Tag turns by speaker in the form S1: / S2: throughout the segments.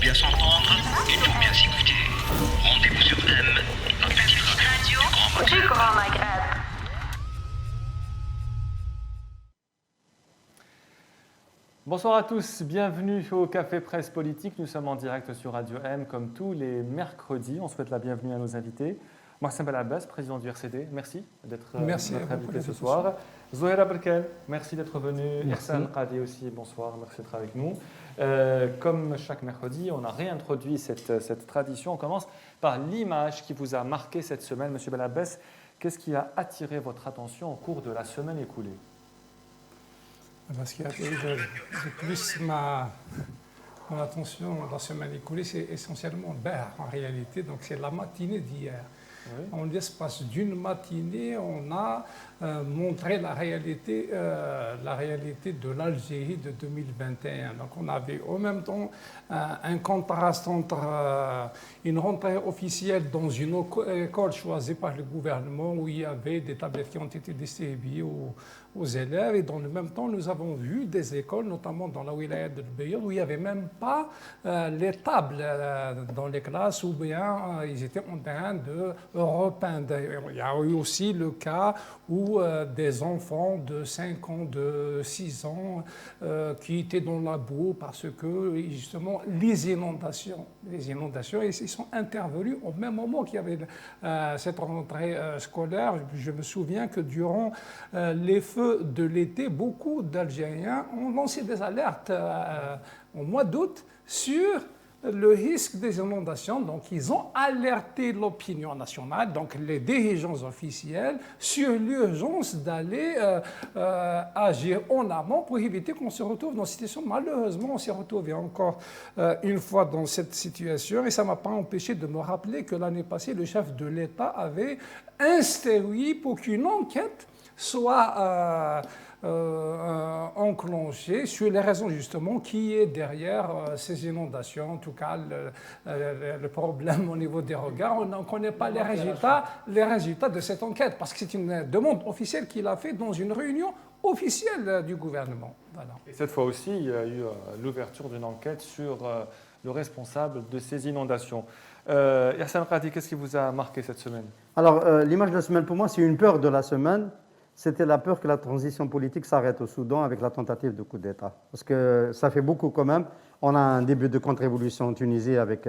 S1: bien s'entendre et pour bien s'écouter. Rendez-vous sur M, la petite radio du Grand Maghreb.
S2: Bonsoir à tous, bienvenue au Café Presse Politique. Nous sommes en direct sur Radio M comme tous les mercredis. On souhaite la bienvenue à nos invités. Mohsen Belabbas, président du RCD, merci d'être notre invité ce soir. Zohera Berkel, merci d'être venu. Ihsan Qadi aussi, bonsoir, merci d'être avec nous. Comme chaque mercredi, on a réintroduit cette tradition. On commence par l'image qui vous a marqué cette semaine. Monsieur Belabbas, qu'est-ce qui a attiré votre attention au cours de la semaine écoulée?
S3: Ce qui a attiré le plus mon attention dans la semaine écoulée, c'est essentiellement le bar en réalité. Donc c'est la matinée d'hier. Oui. En l'espace d'une matinée, on a montré la réalité de l'Algérie de 2021. Donc on avait en même temps un contraste entre une rentrée officielle dans une école choisie par le gouvernement où il y avait des tablettes qui ont été distribuées aux élèves, et dans le même temps nous avons vu des écoles, notamment dans la wilaya de Beyoul, où il n'y avait même pas les tables dans les classes, ou bien ils étaient en train de repeindre. Il y a eu aussi le cas où des enfants de 5 ans, de 6 ans qui étaient dans la boue parce que justement les inondations, ils sont intervenus au même moment qu'il y avait cette rentrée scolaire. Je me souviens que durant les feux de l'été, beaucoup d'Algériens ont lancé des alertes au mois d'août sur le risque des inondations. Donc, ils ont alerté l'opinion nationale, donc les dirigeants officiels, sur l'urgence d'aller agir en amont pour éviter qu'on se retrouve dans cette situation. Malheureusement, on s'est retrouvé encore une fois dans cette situation, et ça ne m'a pas empêché de me rappeler que l'année passée, le chef de l'État avait instruit pour qu'une enquête soit enclenchée sur les raisons justement qui est derrière ces inondations. En tout cas, le problème au niveau des regards, on n'en connaît pas les résultats de cette enquête, parce que c'est une demande officielle qu'il a faite dans une réunion officielle du gouvernement. Voilà.
S2: Et cette fois aussi, il y a eu l'ouverture d'une enquête sur le responsable de ces inondations. Ihsan Qadi, qu'est-ce qui vous a marqué cette semaine?
S4: Alors, l'image de la semaine, pour moi, c'est une peur de la semaine. C'était la peur que la transition politique s'arrête au Soudan avec la tentative de coup d'État. Parce que ça fait beaucoup quand même. On a un début de contre-révolution en Tunisie avec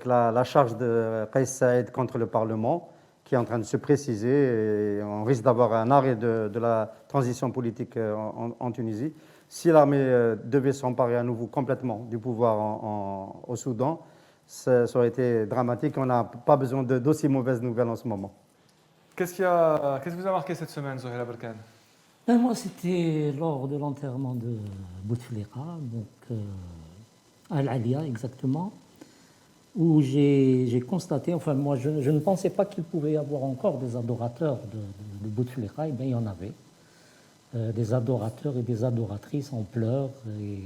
S4: la charge de Kais Saïed contre le Parlement qui est en train de se préciser, et on risque d'avoir un arrêt de la transition politique en Tunisie. Si l'armée devait s'emparer à nouveau complètement du pouvoir au Soudan, ça aurait été dramatique. On n'a pas besoin d'aussi mauvaises nouvelles en ce moment.
S2: Qu'est-ce qui vous a marqué cette semaine, Zohera Berkan?
S5: Moi, c'était lors de l'enterrement de Bouteflika, donc à Al-Alia exactement, où j'ai constaté, enfin moi je ne pensais pas qu'il pouvait y avoir encore des adorateurs de Bouteflika. Eh bien il y en avait, des adorateurs et des adoratrices en pleurs. Et,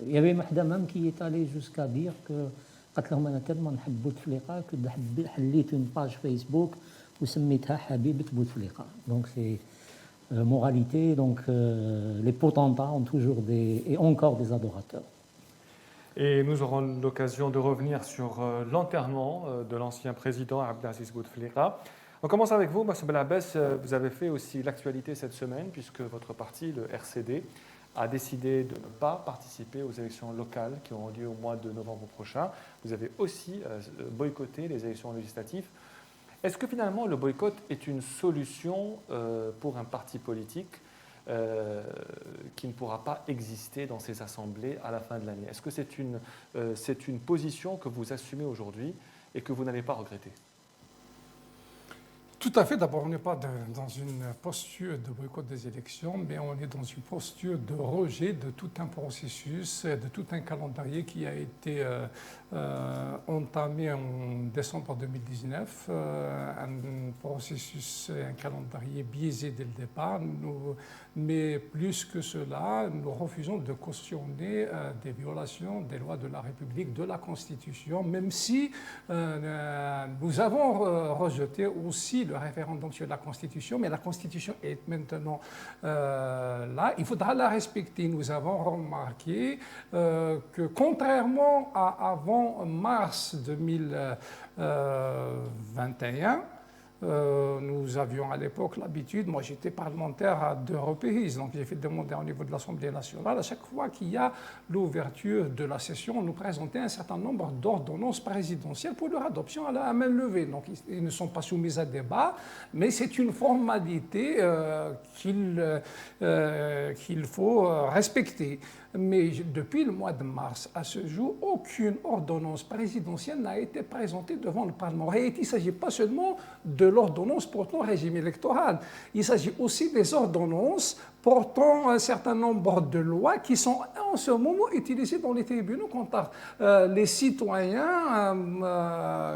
S5: il y avait Mahda même qui est allé jusqu'à dire que قالت لهم أنا tellement نحب بوتفليقة que حليت une page Facebook وسميتها حبيبة بوتفليقة. Donc c'est moralité, donc les potentats ont toujours et encore des adorateurs.
S2: Et nous aurons l'occasion de revenir sur l'enterrement de l'ancien président Abdelaziz Bouteflika. On commence avec vous, M. Belabbas. Vous avez fait aussi l'actualité cette semaine, puisque votre parti, le RCD, a décidé de ne pas participer aux élections locales qui auront lieu au mois de novembre prochain. Vous avez aussi boycotté les élections législatives. Est-ce que finalement le boycott est une solution pour un parti politique qui ne pourra pas exister dans ces assemblées à la fin de l'année? Est-ce que c'est une position que vous assumez aujourd'hui et que vous n'allez pas regretter?
S3: Tout à fait. D'abord, on n'est pas dans une posture de boycott des élections, mais on est dans une posture de rejet de tout un processus, de tout un calendrier qui a été entamé en décembre 2019. Un processus, un calendrier biaisé dès le départ. Mais plus que cela, nous refusons de cautionner des violations des lois de la République, de la Constitution, même si nous avons rejeté aussi le le référendum sur la Constitution, mais la Constitution est maintenant là. Il faudra la respecter. Nous avons remarqué que contrairement à avant mars 2021, nous avions à l'époque l'habitude, moi j'étais parlementaire à 2 reprises, donc j'ai fait demander au niveau de l'Assemblée nationale, à chaque fois qu'il y a l'ouverture de la session, on nous présentait un certain nombre d'ordonnances présidentielles pour leur adoption à la main levée. Donc ils ne sont pas soumis à débat, mais c'est une formalité qu'il faut respecter. Mais depuis le mois de mars à ce jour, aucune ordonnance présidentielle n'a été présentée devant le Parlement. En réalité, il ne s'agit pas seulement de l'ordonnance portant régime électoral, il s'agit aussi des ordonnances portant un certain nombre de lois qui sont en ce moment utilisées dans les tribunaux contre les citoyens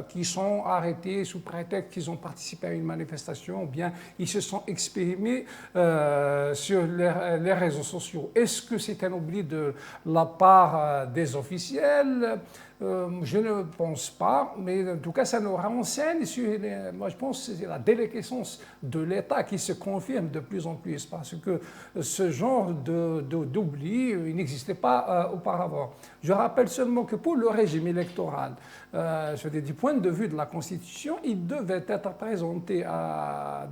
S3: qui sont arrêtés sous prétexte qu'ils ont participé à une manifestation ou bien ils se sont exprimés sur les réseaux sociaux. Est-ce que c'est un oubli de la part des officiels? Je ne pense pas, mais en tout cas, ça nous renseigne sur, moi je pense que c'est la déliquescence de l'État qui se confirme de plus en plus, parce que ce genre d'oubli, il n'existait pas auparavant. Je rappelle seulement que pour le régime électoral, du point de vue de la Constitution, il devait être présenté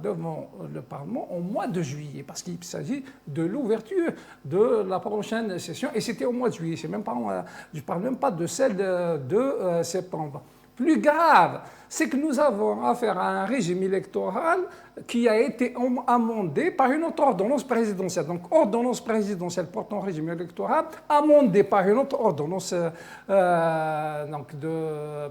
S3: devant le Parlement au mois de juillet, parce qu'il s'agit de l'ouverture de la prochaine session, et c'était au mois de juillet, je ne parle même pas de celle de septembre. Plus grave, c'est que nous avons affaire à un régime électoral qui a été amendé par une autre ordonnance présidentielle. Donc, ordonnance présidentielle portant régime électoral, amendée par une autre ordonnance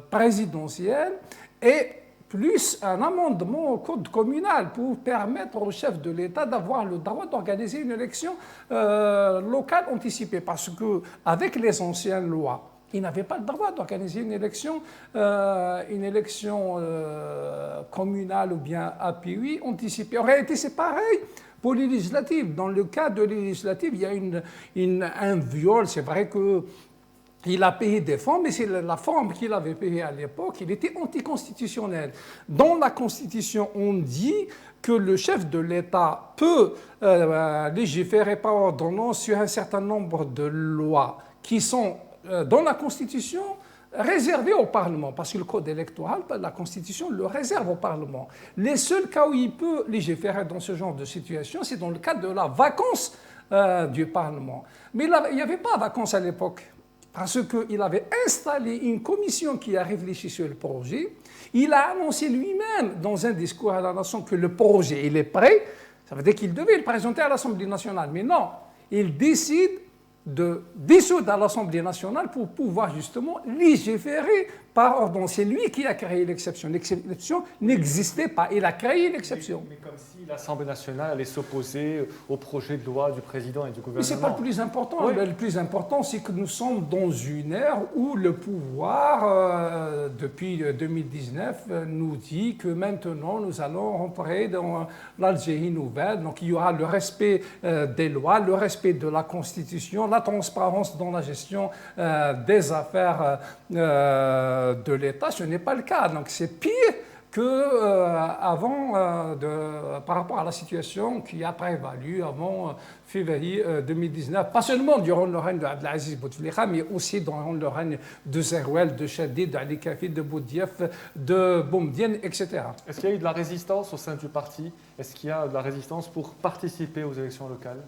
S3: présidentielle, et plus un amendement au code communal pour permettre au chef de l'État d'avoir le droit d'organiser une élection locale anticipée. Parce qu'avec les anciennes lois, il n'avait pas le droit d'organiser une élection communale ou bien API anticipée. En réalité, c'est pareil pour les législatives. Dans le cas de législatives, il y a un viol. C'est vrai qu'il a payé des fonds, mais c'est la forme qu'il avait payée à l'époque. Il était anticonstitutionnel. Dans la Constitution, on dit que le chef de l'État peut légiférer par ordonnance sur un certain nombre de lois qui sont dans la Constitution réservé au Parlement, parce que le code électoral, la Constitution le réserve au Parlement. Les seuls cas où il peut légiférer dans ce genre de situation, c'est dans le cadre de la vacance du Parlement. Mais il n'y avait pas vacance à l'époque, parce qu'il avait installé une commission qui a réfléchi sur le projet. Il a annoncé lui-même dans un discours à la nation que le projet il est prêt. Ça veut dire qu'il devait le présenter à l'Assemblée nationale. Mais non, il décide de dissoudre à l'Assemblée nationale pour pouvoir justement légiférer par ordonnance. C'est lui qui a créé l'exception. L'exception n'existait pas. Il a créé l'exception.
S2: Mais comme si l'Assemblée nationale allait s'opposer au projet de loi du président et du gouvernement.
S3: Mais ce n'est pas le plus important. Oui. Le plus important, c'est que nous sommes dans une ère où le pouvoir, depuis 2019, nous dit que maintenant, nous allons rentrer dans l'Algérie nouvelle. Donc, il y aura le respect des lois, le respect de la Constitution, la transparence dans la gestion des affaires de l'État. Ce n'est pas le cas. Donc, c'est pire qu'avant, par rapport à la situation qui a prévalu avant février 2019, pas seulement durant le règne d'Abdelaziz Bouteflika, mais aussi durant le règne de Zerouel, de Chadid, d'Ali Kafi, de Boudiaf, de Boumediene, etc.
S2: Est-ce qu'il y a eu de la résistance au sein du parti? Est-ce qu'il y a de la résistance pour participer aux élections locales?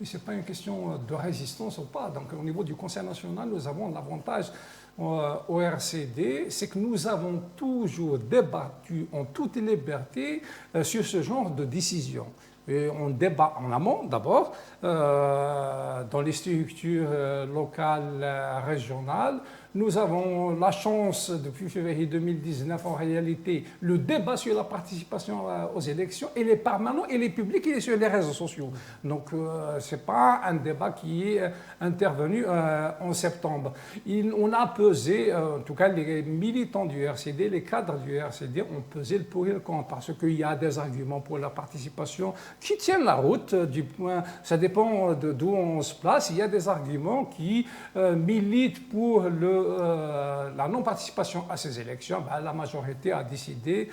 S3: Ce n'est pas une question de résistance ou pas. Donc, au niveau du Conseil national, nous avons l'avantage au RCD, c'est que nous avons toujours débattu en toute liberté sur ce genre de décision. Et on débat en amont d'abord, dans les structures locales, régionales. Nous avons la chance, depuis février 2019, en réalité, le débat sur la participation aux élections, il est permanent, il est public, il est sur les réseaux sociaux. Donc, ce n'est pas un débat qui est intervenu en septembre. On a pesé, en tout cas, les militants du RCD, les cadres du RCD ont pesé le pour et le contre, parce qu'il y a des arguments pour la participation qui tiennent la route du point. Ça dépend d'où on se place. Il y a des arguments qui militent pour la non-participation à ces élections. Ben, la majorité a décidé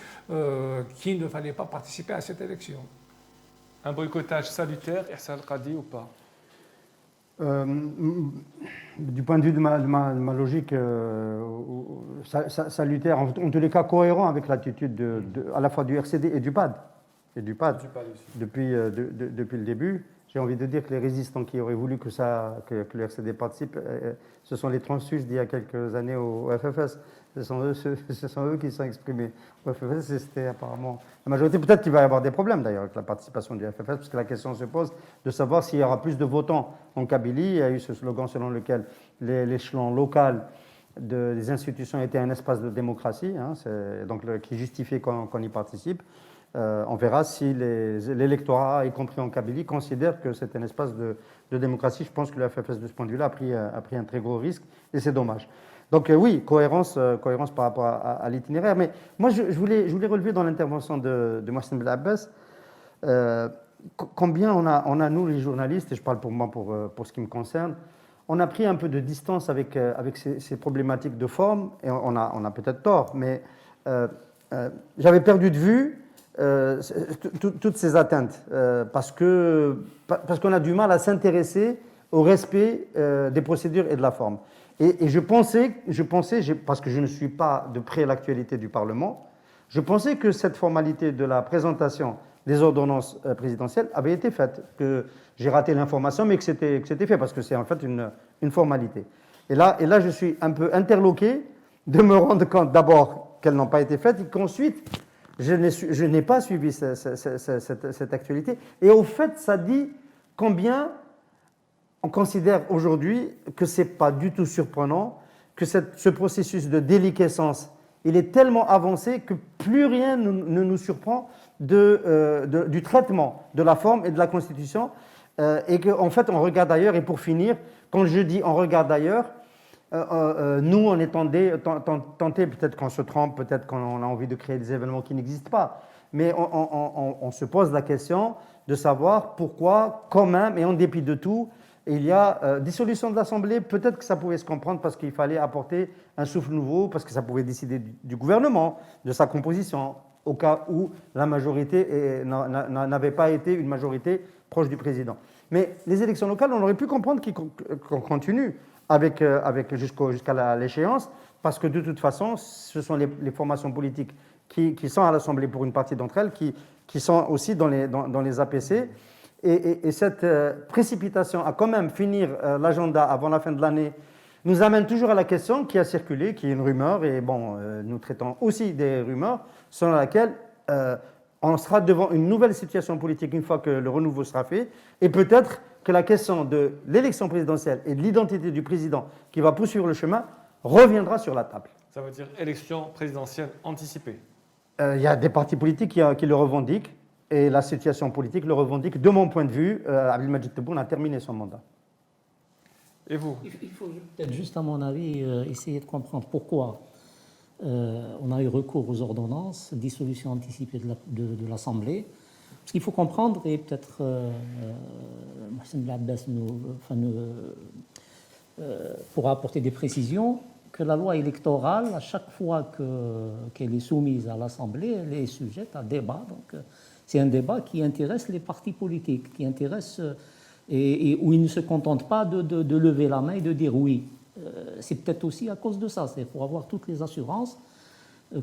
S3: qu'il ne fallait pas participer à cette élection.
S2: Un boycottage salutaire, Ihsan Al-Qadi ou pas?
S4: Du point de vue de ma logique salutaire, en tous les cas cohérent avec l'attitude à la fois du RCD et du PAD. Depuis le début. J'ai envie de dire que les résistants qui auraient voulu que le RCD participe, ce sont les transfuges d'il y a quelques années au FFS. Ce sont eux qui se sont exprimés. Au FFS, c'était apparemment la majorité. Peut-être qu'il va y avoir des problèmes d'ailleurs avec la participation du FFS, parce que la question se pose de savoir s'il y aura plus de votants en Kabylie. Il y a eu ce slogan selon lequel l'échelon local des institutions était un espace de démocratie, hein, donc qui justifiait qu'on y participe. On verra si l'électorat, y compris en Kabylie, considère que c'est un espace de démocratie. Je pense que le FFS, de ce point de vue-là, a pris un très gros risque, et c'est dommage. Donc oui, cohérence par rapport à l'itinéraire. Mais moi, je voulais relever dans l'intervention de Mohsen Belabbès combien on a, nous, les journalistes, et je parle pour moi pour ce qui me concerne, on a pris un peu de distance avec ces problématiques de forme, et on a peut-être tort, mais j'avais perdu de vue toutes ces atteintes, parce qu'on a du mal à s'intéresser au respect des procédures et de la forme. Et je pensais, parce que je ne suis pas de près l'actualité du Parlement, je pensais que cette formalité de la présentation des ordonnances présidentielles avait été faite, que j'ai raté l'information, mais que c'était fait, parce que c'est en fait une formalité. Et là, je suis un peu interloqué de me rendre compte d'abord qu'elles n'ont pas été faites, et qu'ensuite, je n'ai pas suivi cette actualité. Et au fait, ça dit combien on considère aujourd'hui que ce n'est pas du tout surprenant, que ce processus de déliquescence, il est tellement avancé que plus rien ne nous surprend du traitement de la forme et de la Constitution, et qu'en fait, on regarde ailleurs. Et pour finir, quand je dis on regarde ailleurs, nous, on est tentés, peut-être qu'on se trompe, peut-être qu'on a envie de créer des événements qui n'existent pas, mais on se pose la question de savoir pourquoi, quand même, et en dépit de tout, il y a dissolution de l'Assemblée. Peut-être que ça pouvait se comprendre parce qu'il fallait apporter un souffle nouveau, parce que ça pouvait décider du gouvernement, de sa composition, au cas où la majorité n'avait pas été une majorité proche du président. Mais les élections locales, on aurait pu comprendre qu'on continue jusqu'à l'échéance, parce que de toute façon, ce sont les formations politiques qui sont à l'Assemblée, pour une partie d'entre elles, qui sont aussi dans les APC. Et cette précipitation à quand même finir l'agenda avant la fin de l'année nous amène toujours à la question qui a circulé, qui est une rumeur, et bon, nous traitons aussi des rumeurs, selon laquelle on sera devant une nouvelle situation politique une fois que le renouveau sera fait, et peut-être que la question de l'élection présidentielle et de l'identité du président qui va poursuivre le chemin reviendra sur la table.
S2: Ça veut dire élection présidentielle anticipée.
S4: Il y a des partis politiques qui le revendiquent, et la situation politique le revendique. De mon point de vue, Abdelmadjid Tebboune a terminé son mandat.
S2: Et vous?
S5: Il faut peut-être juste, à mon avis, essayer de comprendre pourquoi on a eu recours aux ordonnances, dissolution anticipée de l'Assemblée. Parce qu'il faut comprendre, et peut-être Mohsen Belabbès pourra apporter des précisions, que la loi électorale, à chaque fois qu'elle est soumise à l'Assemblée, elle est sujette à débat. Donc, c'est un débat qui intéresse les partis politiques, qui intéresse, et où ils ne se contentent pas de lever la main et de dire oui. C'est peut-être aussi à cause de ça. C'est pour avoir toutes les assurances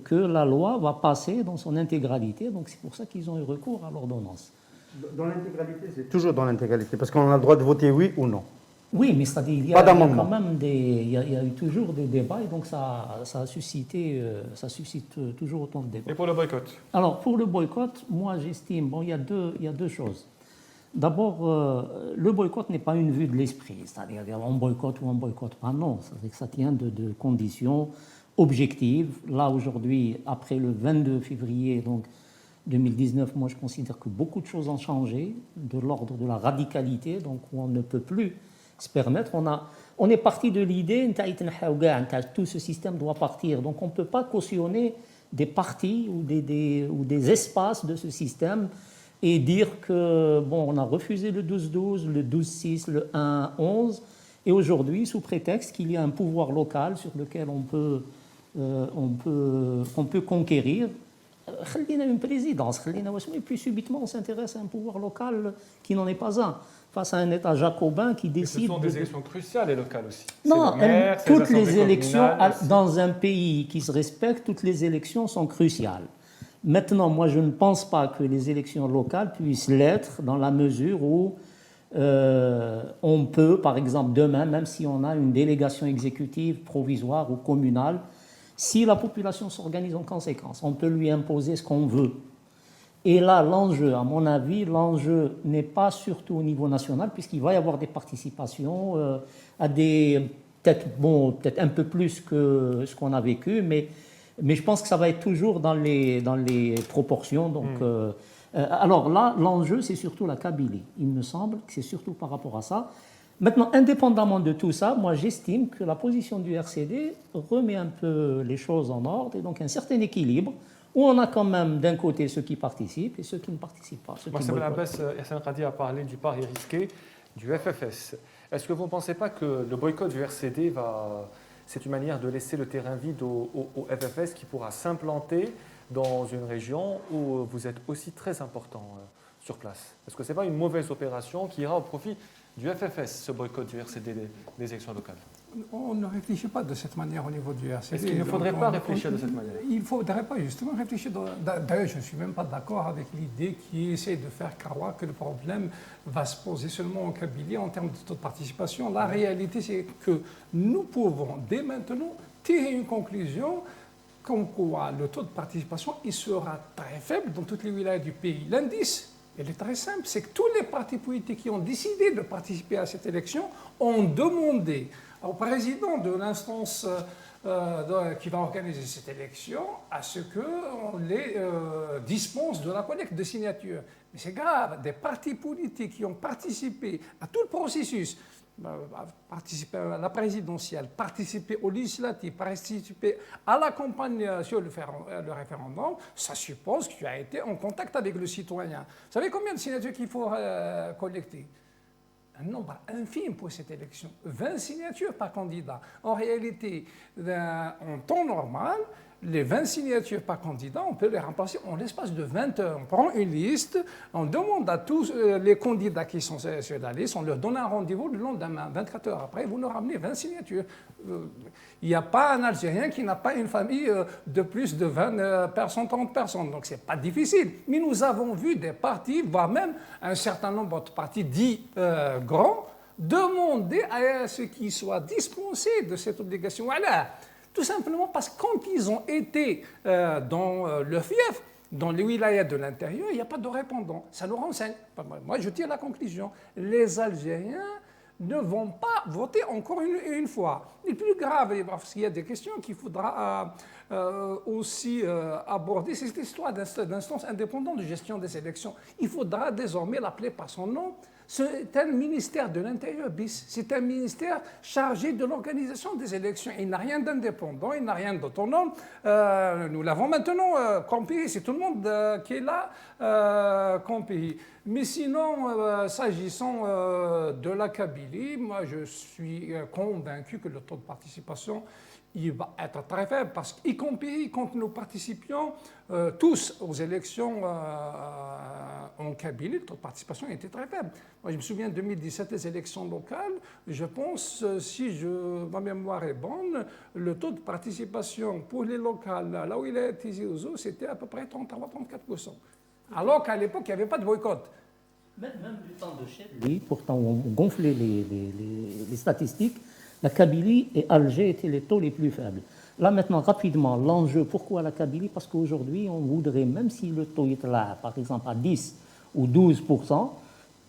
S5: que la loi va passer dans son intégralité. Donc c'est pour ça qu'ils ont eu recours à l'ordonnance.
S4: Dans l'intégralité, c'est toujours dans l'intégralité, parce qu'on a le droit de voter oui ou non.
S5: Oui, mais c'est-à-dire il y a quand même il y a eu toujours des débats, et donc ça suscite toujours autant de débats.
S2: Et pour le boycott?
S5: Alors pour le boycott, moi j'estime, il y a deux choses. D'abord, le boycott n'est pas une vue de l'esprit, c'est-à-dire on boycotte ou on boycotte pas, non. C'est-à-dire que ça tient de conditions objectives. Là aujourd'hui, après le 22 février 2019, moi je considère que beaucoup de choses ont changé, de l'ordre de la radicalité, donc où on ne peut plus se permettre. On est parti de l'idée tout ce système doit partir. Donc on ne peut pas cautionner des parties ou des espaces de ce système et dire que, bon, on a refusé le 12-12, le 12-6, le 1-11, et aujourd'hui, sous prétexte qu'il y a un pouvoir local sur lequel on peut conquérir, خلينا une présidence, et puis subitement on s'intéresse à un pouvoir local qui n'en est pas un, face à un État jacobin qui
S2: Et
S5: décide...
S2: ce sont des élections cruciales et locales aussi.
S5: Non,
S2: C'est le maire, c'est
S5: toutes les
S2: assemblées
S5: élections,
S2: communales aussi.
S5: dans un pays qui se respecte, toutes les élections sont cruciales. Maintenant, moi, je ne pense pas que les élections locales puissent l'être dans la mesure où on peut, par exemple, demain, même si on a une délégation exécutive provisoire ou communale, si la population s'organise en conséquence, on peut lui imposer ce qu'on veut. Et là, l'enjeu, à mon avis, l'enjeu n'est pas surtout au niveau national, puisqu'il va y avoir des participations à des... peut-être un peu plus que ce qu'on a vécu, mais je pense que ça va être toujours dans les proportions. Donc, alors là, l'enjeu, c'est surtout la Kabylie. Il me semble que c'est surtout par rapport à ça. Maintenant, indépendamment de tout ça, moi j'estime que la position du RCD remet un peu les choses en ordre et donc un certain équilibre où on a quand même d'un côté ceux qui participent et ceux qui ne participent pas.
S2: Marcel Abbas, Yassine Khadi a parlé du pari risqué du FFS. Est-ce que vous ne pensez pas que le boycott du RCD c'est une manière de laisser le terrain vide au FFS qui pourra s'implanter dans une région où vous êtes aussi très important sur place? Est-ce que ce n'est pas une mauvaise opération qui ira au profit du FFS, ce boycott du RCD des élections locales?
S3: On ne réfléchit pas de cette manière au niveau du RCD.
S2: Est-ce qu'il ne faudrait pas réfléchir de cette manière?
S3: Il ne faudrait pas justement réfléchir. D'ailleurs, je ne suis même pas d'accord avec l'idée qui essaie de faire croire que le problème va se poser seulement en Kabylie en termes de taux de participation. La réalité, c'est que nous pouvons dès maintenant tirer une conclusion comme quoi le taux de participation il sera très faible dans toutes les wilayas du pays. L'indice, il est très simple, c'est que tous les partis politiques qui ont décidé de participer à cette élection ont demandé au président de l'instance qui va organiser cette élection à ce qu'on les dispense de la collecte de signatures. Mais c'est grave, des partis politiques qui ont participé à tout le processus, participer à la présidentielle, participer aux législatives, participer à la campagne sur le référendum, ça suppose que tu as été en contact avec le citoyen. Vous savez combien de signatures qu'il faut collecter? Un nombre infime pour cette élection, 20 signatures par candidat. En réalité, en temps normal, les 20 signatures par candidat, on peut les remplacer en l'espace de 20 heures. On prend une liste, on demande à tous les candidats qui sont sur la liste, on leur donne un rendez-vous le lendemain, 24 heures après, vous nous ramenez 20 signatures. Il n'y a pas un Algérien qui n'a pas une famille de plus de 20 personnes, 30 personnes, donc ce n'est pas difficile. Mais nous avons vu des partis, voire même un certain nombre de partis dits grands, demander à ce qu'ils soient dispensés de cette obligation. Voilà. Tout simplement parce que quand ils ont été dans le fief, dans les wilayas de l'intérieur, il n'y a pas de répondant. Ça nous renseigne. Moi, je tire la conclusion. Les Algériens ne vont pas voter encore une fois. Et plus grave, parce qu'il y a des questions qu'il faudra aussi aborder, c'est cette histoire d'instance indépendante de gestion des élections. Il faudra désormais l'appeler par son nom. C'est un ministère de l'Intérieur bis. C'est un ministère chargé de l'organisation des élections. Il n'a rien d'indépendant, il n'a rien d'autonome. Nous l'avons maintenant compris. C'est tout le monde qui est là compris. Mais sinon, s'agissant de la Kabylie, moi je suis convaincu que le taux de participation il va être très faible, parce qu'y compris quand nous participions tous aux élections en Kabylie, le taux de participation était très faible. Moi, je me souviens de 2017, les élections locales, je pense, si ma mémoire est bonne, le taux de participation pour les locales, là où il est Tizi Ouzou, c'était à peu près 33-34%. Alors qu'à l'époque, il n'y avait pas de boycott.
S5: Même du temps de Chebli, pourtant on gonflait les statistiques, la Kabylie et Alger étaient les taux les plus faibles. Là maintenant, rapidement, l'enjeu, pourquoi la Kabylie? Parce qu'aujourd'hui, on voudrait, même si le taux est là, par exemple à 10 ou 12%,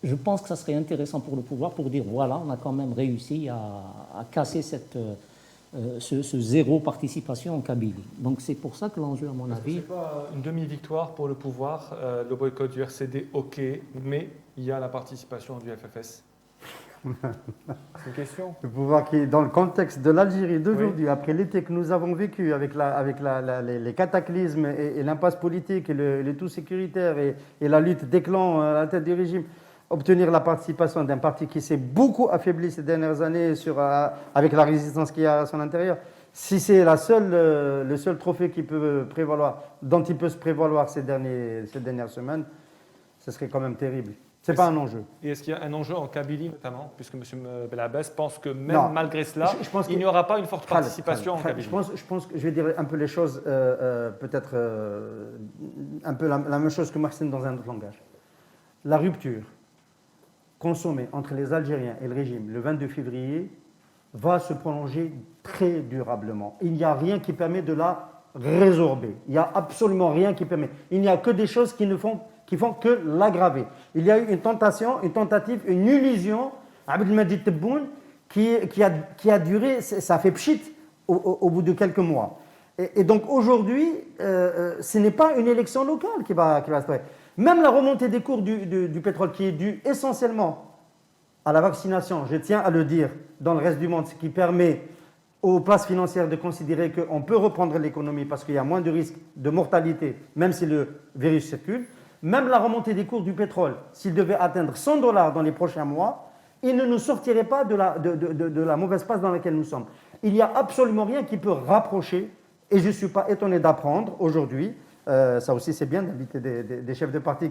S5: je pense que ça serait intéressant pour le pouvoir pour dire, voilà, on a quand même réussi à casser ce zéro participation en Kabylie. Donc c'est pour ça que l'enjeu, à mon avis...
S2: Ce n'est pas une demi-victoire pour le pouvoir, le boycott du RCD, ok, mais il y a la participation du FFS. C'est une question.
S4: Le pouvoir qui, dans le contexte de l'Algérie d'aujourd'hui, après l'été que nous avons vécu avec, les cataclysmes et l'impasse politique et le tout sécuritaire et la lutte des clans à la tête du régime, obtenir la participation d'un parti qui s'est beaucoup affaibli ces dernières années avec la résistance qu'il y a à son intérieur, si c'est le seul trophée qui peut prévaloir, dont il peut se prévaloir ces dernières semaines, ce serait quand même terrible. Ce n'est pas un enjeu.
S2: Et est-ce qu'il y a un enjeu en Kabylie notamment, puisque M. Belabès pense que même
S4: Non.
S2: malgré cela,
S4: Je pense
S2: il n'y aura pas une forte participation en Kabylie.
S4: Je pense que je vais dire un peu les choses, peut-être un peu la même chose que Marcin dans un autre langage. La rupture consommée entre les Algériens et le régime le 22 février va se prolonger très durablement. Il n'y a rien qui permet de la résorber. Il n'y a absolument rien qui permet. Il n'y a que des choses qui font que l'aggraver. Il y a eu une tentative, une illusion, Abdelmajid Tebboune, qui a duré, ça fait pchit au bout de quelques mois. Et donc aujourd'hui, ce n'est pas une élection locale qui va se faire. Même la remontée des cours du pétrole, qui est due essentiellement à la vaccination, je tiens à le dire, dans le reste du monde, ce qui permet aux places financières de considérer qu'on peut reprendre l'économie parce qu'il y a moins de risques de mortalité, même si le virus circule. Même la remontée des cours du pétrole, s'il devait atteindre $100 dans les prochains mois, il ne nous sortirait pas de la mauvaise passe dans laquelle nous sommes. Il n'y a absolument rien qui peut rapprocher, et je ne suis pas étonné d'apprendre aujourd'hui, ça aussi c'est bien d'inviter des chefs de parti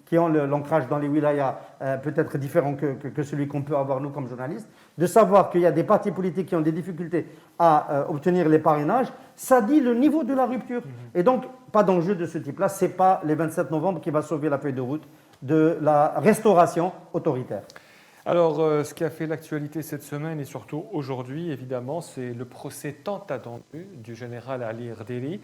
S4: qui ont l'ancrage dans les wilayas peut-être différent que celui qu'on peut avoir nous comme journalistes, de savoir qu'il y a des partis politiques qui ont des difficultés à obtenir les parrainages, ça dit le niveau de la rupture. Et donc, pas d'enjeu de ce type-là, ce n'est pas le 27 novembre qui va sauver la feuille de route de la restauration autoritaire.
S2: Alors, ce qui a fait l'actualité cette semaine et surtout aujourd'hui, évidemment, c'est le procès tant attendu du général Ali Erderi,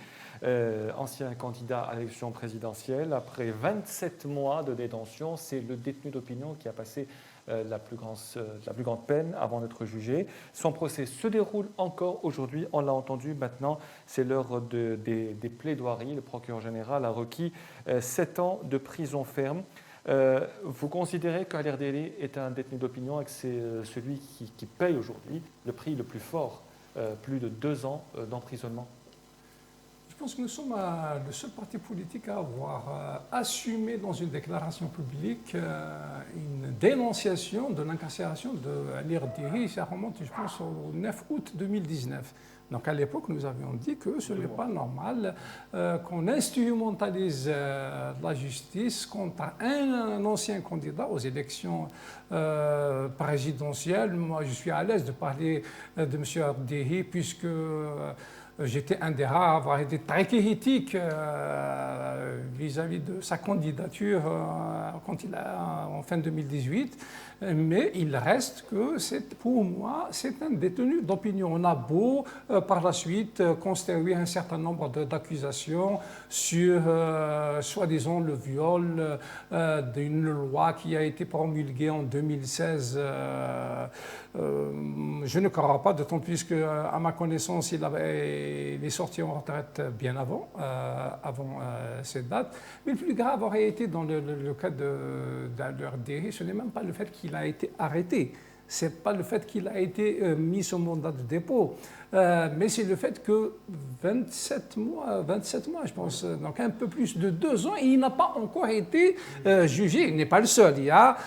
S2: ancien candidat à l'élection présidentielle. Après 27 mois de détention, c'est le détenu d'opinion qui a passé la plus grande peine avant d'être jugé. Son procès se déroule encore aujourd'hui, on l'a entendu maintenant, c'est l'heure des plaidoiries. Le procureur général a requis 7 ans de prison ferme. Vous considérez qu'Ali Erderi est un détenu d'opinion et que c'est celui qui paye aujourd'hui le prix le plus fort, plus de 2 ans d'emprisonnement?
S3: Je pense que nous sommes le seul parti politique à avoir assumé dans une déclaration publique une dénonciation de l'incarcération d'Ali Erderi. Ça remonte, je pense, au 9 août 2019. Donc à l'époque, nous avions dit que ce n'est pas normal qu'on instrumentalise la justice contre un ancien candidat aux élections présidentielles. Moi, je suis à l'aise de parler de M. Erderi puisque j'étais un des rares à avoir été très critique vis-à-vis de sa candidature en fin 2018. Mais il reste que, pour moi, c'est un détenu d'opinion. On a beau, par la suite, construire un certain nombre d'accusations sur, soi-disant, le viol d'une loi qui a été promulguée en 2016. Je ne crois pas, d'autant plus qu'à ma connaissance, il est sorti en retraite bien avant cette date. Mais le plus grave aurait été, dans le cas d'Ali Erderi, ce n'est même pas le fait qu'il a été arrêté. Ce n'est pas le fait qu'il a été mis sous mandat de dépôt, mais c'est le fait que 27 mois, je pense, donc un peu plus de 2 ans, et il n'a pas encore été jugé. Il n'est pas le seul. Il y a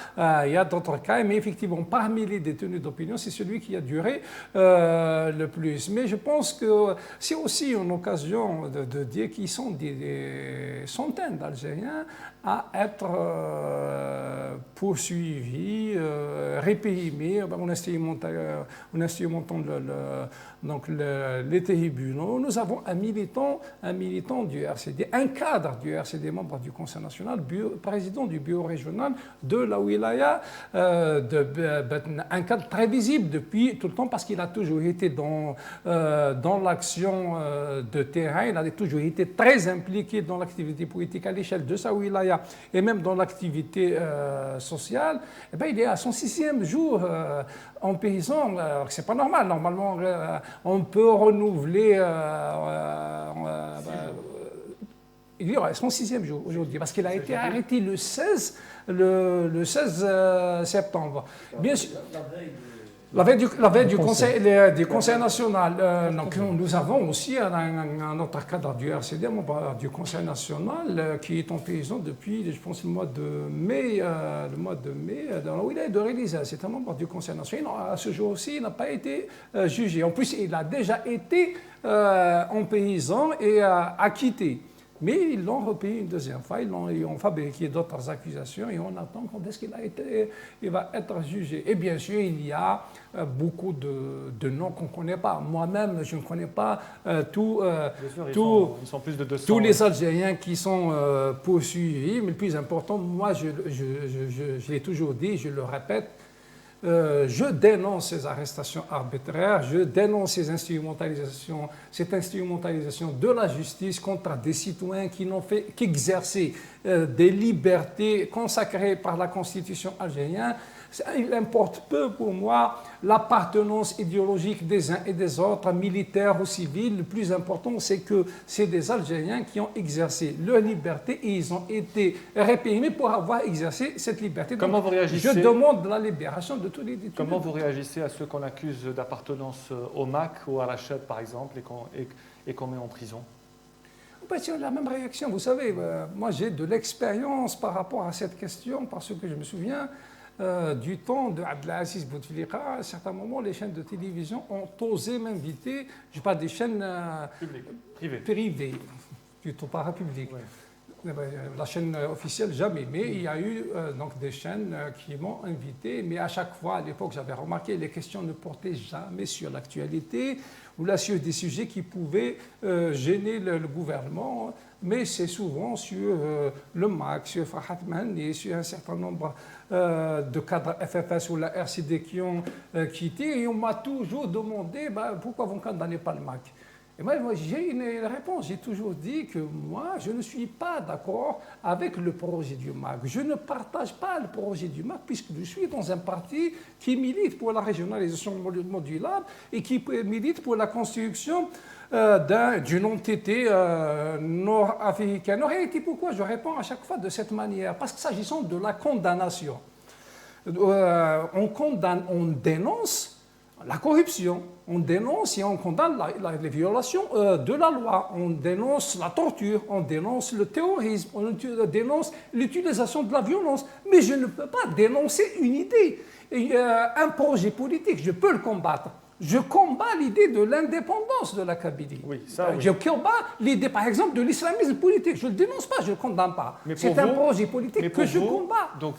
S3: d'autres cas, mais effectivement, parmi les détenus d'opinion, c'est celui qui a duré le plus. Mais je pense que c'est aussi une occasion de dire qu'ils sont des centaines d'Algériens à être poursuivis, réprimés, en instrumentant les tribunaux. Nous avons un militant du RCD, un cadre du RCD, membre du Conseil national, président du bureau régional de la wilaya, un cadre très visible depuis tout le temps parce qu'il a toujours été dans l'action de terrain, il a toujours été très impliqué dans l'activité politique à l'échelle de sa wilaya et même dans l'activité sociale. Eh bien, il est à son 6e jour en prison. C'est pas normal. Normalement, il est son 6e jour aujourd'hui, parce qu'il a été arrêté le 16 septembre. Bien sûr. La veille du Conseil national. Donc, nous avons aussi un autre cadre du RCD, membre du Conseil national, qui est en prison depuis, je pense, le mois de mai, dans la wilaya de Relisa. C'est un membre du Conseil national. À ce jour aussi, il n'a pas été jugé. En plus, il a déjà été en prison et acquitté. Mais ils l'ont repayé une deuxième fois, ils ont fabriqué d'autres accusations et on attend quand est-ce qu'il va être jugé. Et bien sûr, il y a beaucoup de noms qu'on ne connaît pas. Moi-même, je ne connais pas tous les Algériens qui sont poursuivis. Mais le plus important, moi, je l'ai toujours dit, je le répète, je dénonce ces arrestations arbitraires, je dénonce cette instrumentalisation de la justice contre des citoyens qui n'ont fait qu'exercer des libertés consacrées par la Constitution algérienne. Il importe peu pour moi l'appartenance idéologique des uns et des autres, militaires ou civils. Le plus important, c'est que c'est des Algériens qui ont exercé leur liberté et ils ont été réprimés pour avoir exercé cette liberté.
S2: Comment vous réagissez?
S3: Je demande la libération de tous les détenus.
S2: Comment vous réagissez à ceux qu'on accuse d'appartenance au MAC ou à la Cheb, par exemple, et qu'on met en prison?
S3: C'est la même réaction. Vous savez, moi j'ai de l'expérience par rapport à cette question parce que je me souviens du temps de Abdelaziz Bouteflika. À certains moments, les chaînes de télévision ont osé m'inviter, je parle des chaînes privées, plutôt pas publiques. Ouais. La chaîne officielle, jamais. Mais il y a eu donc des chaînes qui m'ont invité. Mais à chaque fois, à l'époque, j'avais remarqué les questions ne portaient jamais sur l'actualité ou là sur des sujets qui pouvaient gêner le gouvernement. Mais c'est souvent sur le MAC, sur Farhat Mahani, sur un certain nombre de cadres FFS ou la RCD qui ont quitté. Et on m'a toujours demandé pourquoi vous ne condamnez pas le MAC. Et moi j'ai une réponse. J'ai toujours dit que moi, je ne suis pas d'accord avec le projet du MAC. Je ne partage pas le projet du MAC puisque je suis dans un parti qui milite pour la régionalisation modulable et qui milite pour la construction d'une entité nord-africaine. En réalité, pourquoi je réponds à chaque fois de cette manière? Parce que s'agissant de la condamnation, on condamne, on dénonce la corruption, on dénonce et on condamne les violations de la loi, on dénonce la torture, on dénonce le terrorisme, on dénonce l'utilisation de la violence. Mais je ne peux pas dénoncer une idée, un projet politique, je peux le combattre. Je combats l'idée de l'indépendance de la Kabylie.
S2: Oui, ça, oui.
S3: Je combats l'idée, par exemple, de l'islamisme politique. Je ne le dénonce pas, je ne le condamne pas. C'est un projet politique que je combats.
S2: Donc,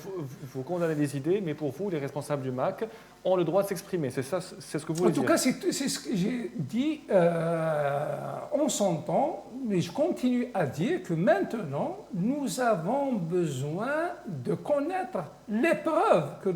S2: vous condamnez des idées, mais pour vous, les responsables du MAC ont le droit de s'exprimer. C'est ça, c'est ce que vous voulez dire.
S3: En tout cas, c'est ce que j'ai dit en son temps, mais je continue à dire que maintenant, nous avons besoin de connaître les preuves que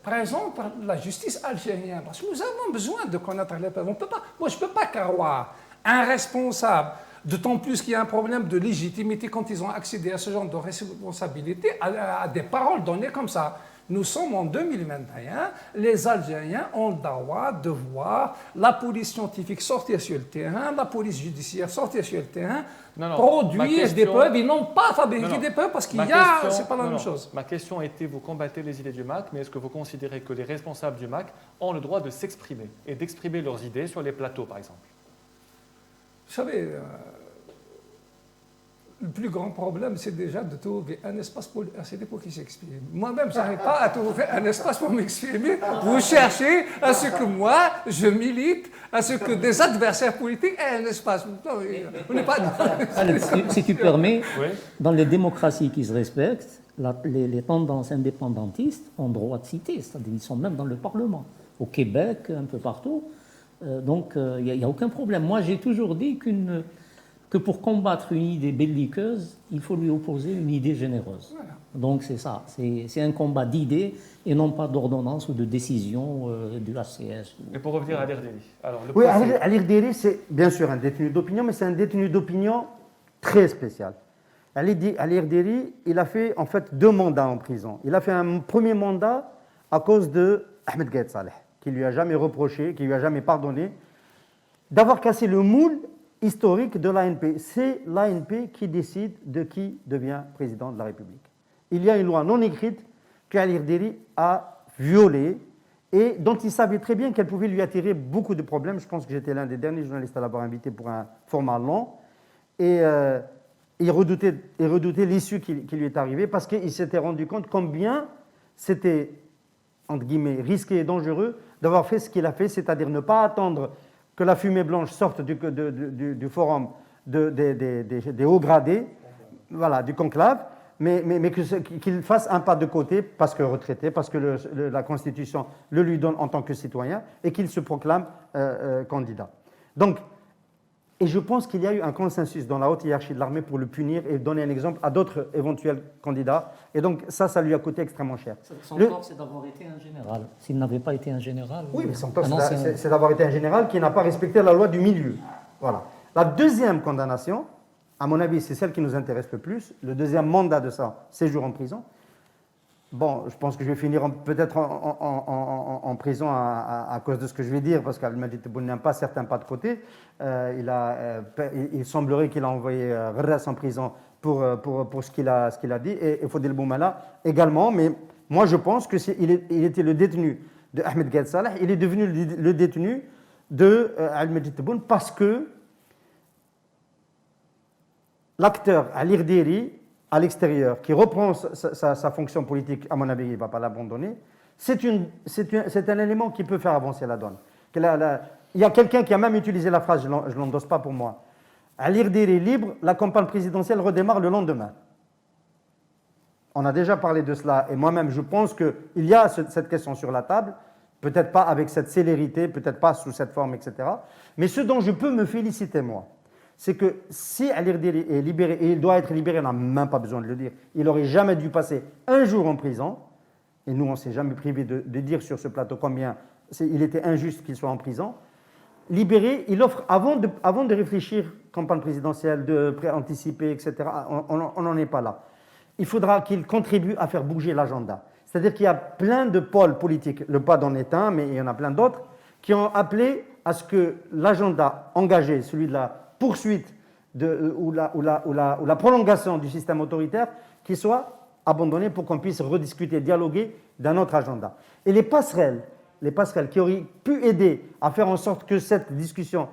S3: présente la justice algérienne. Parce que nous avons besoin de connaître les preuves. Moi, je ne peux pas croire un responsable, d'autant plus qu'il y a un problème de légitimité quand ils ont accédé à ce genre de responsabilité, à des paroles données comme ça. Nous sommes en 2021, les Algériens ont le droit de voir la police scientifique sortir sur le terrain, la police judiciaire sortir sur le terrain, produire des preuves. Ils n'ont pas fabriqué des preuves parce qu'il y a, c'est pas la même chose.
S2: Ma question était, vous combattez les idées du MAC, mais est-ce que vous considérez que les responsables du MAC ont le droit de s'exprimer et d'exprimer leurs idées sur les plateaux, par exemple?
S3: Vous savez, le plus grand problème, c'est déjà de trouver un espace pour le RCD pour qu'il s'exprime. Moi-même, je n'arrive pas à trouver un espace pour m'exprimer. Vous cherchez à ce que moi, je milite, à ce que des adversaires politiques aient un espace. On n'est pas...
S5: Si tu permets,
S2: oui.
S5: Dans les démocraties qui se respectent, les tendances indépendantistes ont droit de citer, c'est-à-dire ils sont même dans le Parlement, au Québec, un peu partout. Donc, il n'y a aucun problème. Moi, j'ai toujours dit que pour combattre une idée belliqueuse, il faut lui opposer une idée généreuse. Voilà. Donc c'est ça, c'est un combat d'idées et non pas d'ordonnance ou de décision du HCS.
S2: Et pour revenir à l'Irdéri.
S4: Oui, à l'Irdéri, c'est bien sûr un détenu d'opinion, mais c'est un détenu d'opinion très spécial. À l'Irdéri, il a fait en fait 2 mandats en prison. Il a fait un premier mandat à cause de Ahmed Gaïd Saleh, qui ne lui a jamais reproché, qui ne lui a jamais pardonné, d'avoir cassé le moule historique de l'ANP. C'est l'ANP qui décide de qui devient président de la République. Il y a une loi non écrite qu'Ali Rderi a violée et dont il savait très bien qu'elle pouvait lui attirer beaucoup de problèmes. Je pense que j'étais l'un des derniers journalistes à l'avoir invité pour un format long. Et il redoutait l'issue qui lui est arrivée parce qu'il s'était rendu compte combien c'était, entre guillemets, risqué et dangereux d'avoir fait ce qu'il a fait, c'est-à-dire ne pas attendre que la fumée blanche sorte du forum des hauts gradés, voilà, du conclave, mais qu'il fasse un pas de côté parce que retraité, parce que la Constitution le lui donne en tant que citoyen et qu'il se proclame candidat. Donc, et je pense qu'il y a eu un consensus dans la haute hiérarchie de l'armée pour le punir et donner un exemple à d'autres éventuels candidats. Et donc ça lui a coûté extrêmement cher.
S5: Son tort, c'est d'avoir été un général. S'il n'avait pas été un général...
S4: Oui, mais son tort, c'est d'avoir été un général qui n'a pas respecté la loi du milieu. Voilà. La deuxième condamnation, à mon avis, c'est celle qui nous intéresse le plus. Le deuxième mandat de ça, séjour en prison. Bon, je pense que je vais finir peut-être en prison à cause de ce que je vais dire, parce qu'Al-Majid Tebboune n'aime pas certains pas de côté. Il semblerait qu'il a envoyé Ras en prison pour ce qu'il a dit, et Fodil Boumala également. Mais moi, je pense qu'il était le détenu de Ahmed Gad Salah, il est devenu le détenu de Al-Majid Tebboune parce que l'acteur Ali Rderi, à l'extérieur, qui reprend sa fonction politique, à mon avis, il ne va pas l'abandonner, c'est un élément qui peut faire avancer la donne. Il y a quelqu'un qui a même utilisé la phrase, je ne l'endosse pas pour moi, Ali Rderi libre, la campagne présidentielle redémarre le lendemain. On a déjà parlé de cela, et moi-même, je pense qu'il y a cette question sur la table, peut-être pas avec cette célérité, peut-être pas sous cette forme, etc. Mais ce dont je peux me féliciter, moi, c'est que si Ali Rderi est libéré, et il doit être libéré, on n'a même pas besoin de le dire, il n'aurait jamais dû passer un jour en prison, et nous on ne s'est jamais privé de dire sur ce plateau combien il était injuste qu'il soit en prison. Libéré, il offre, avant de réfléchir, campagne présidentielle, de anticiper, etc., on n'en est pas là. Il faudra qu'il contribue à faire bouger l'agenda. C'est-à-dire qu'il y a plein de pôles politiques, le PAD en est un, mais il y en a plein d'autres, qui ont appelé à ce que l'agenda engagé, celui de la poursuite ou la prolongation du système autoritaire, qui soit abandonné pour qu'on puisse rediscuter, dialoguer d'un autre agenda. Et les passerelles qui auraient pu aider à faire en sorte que cette discussion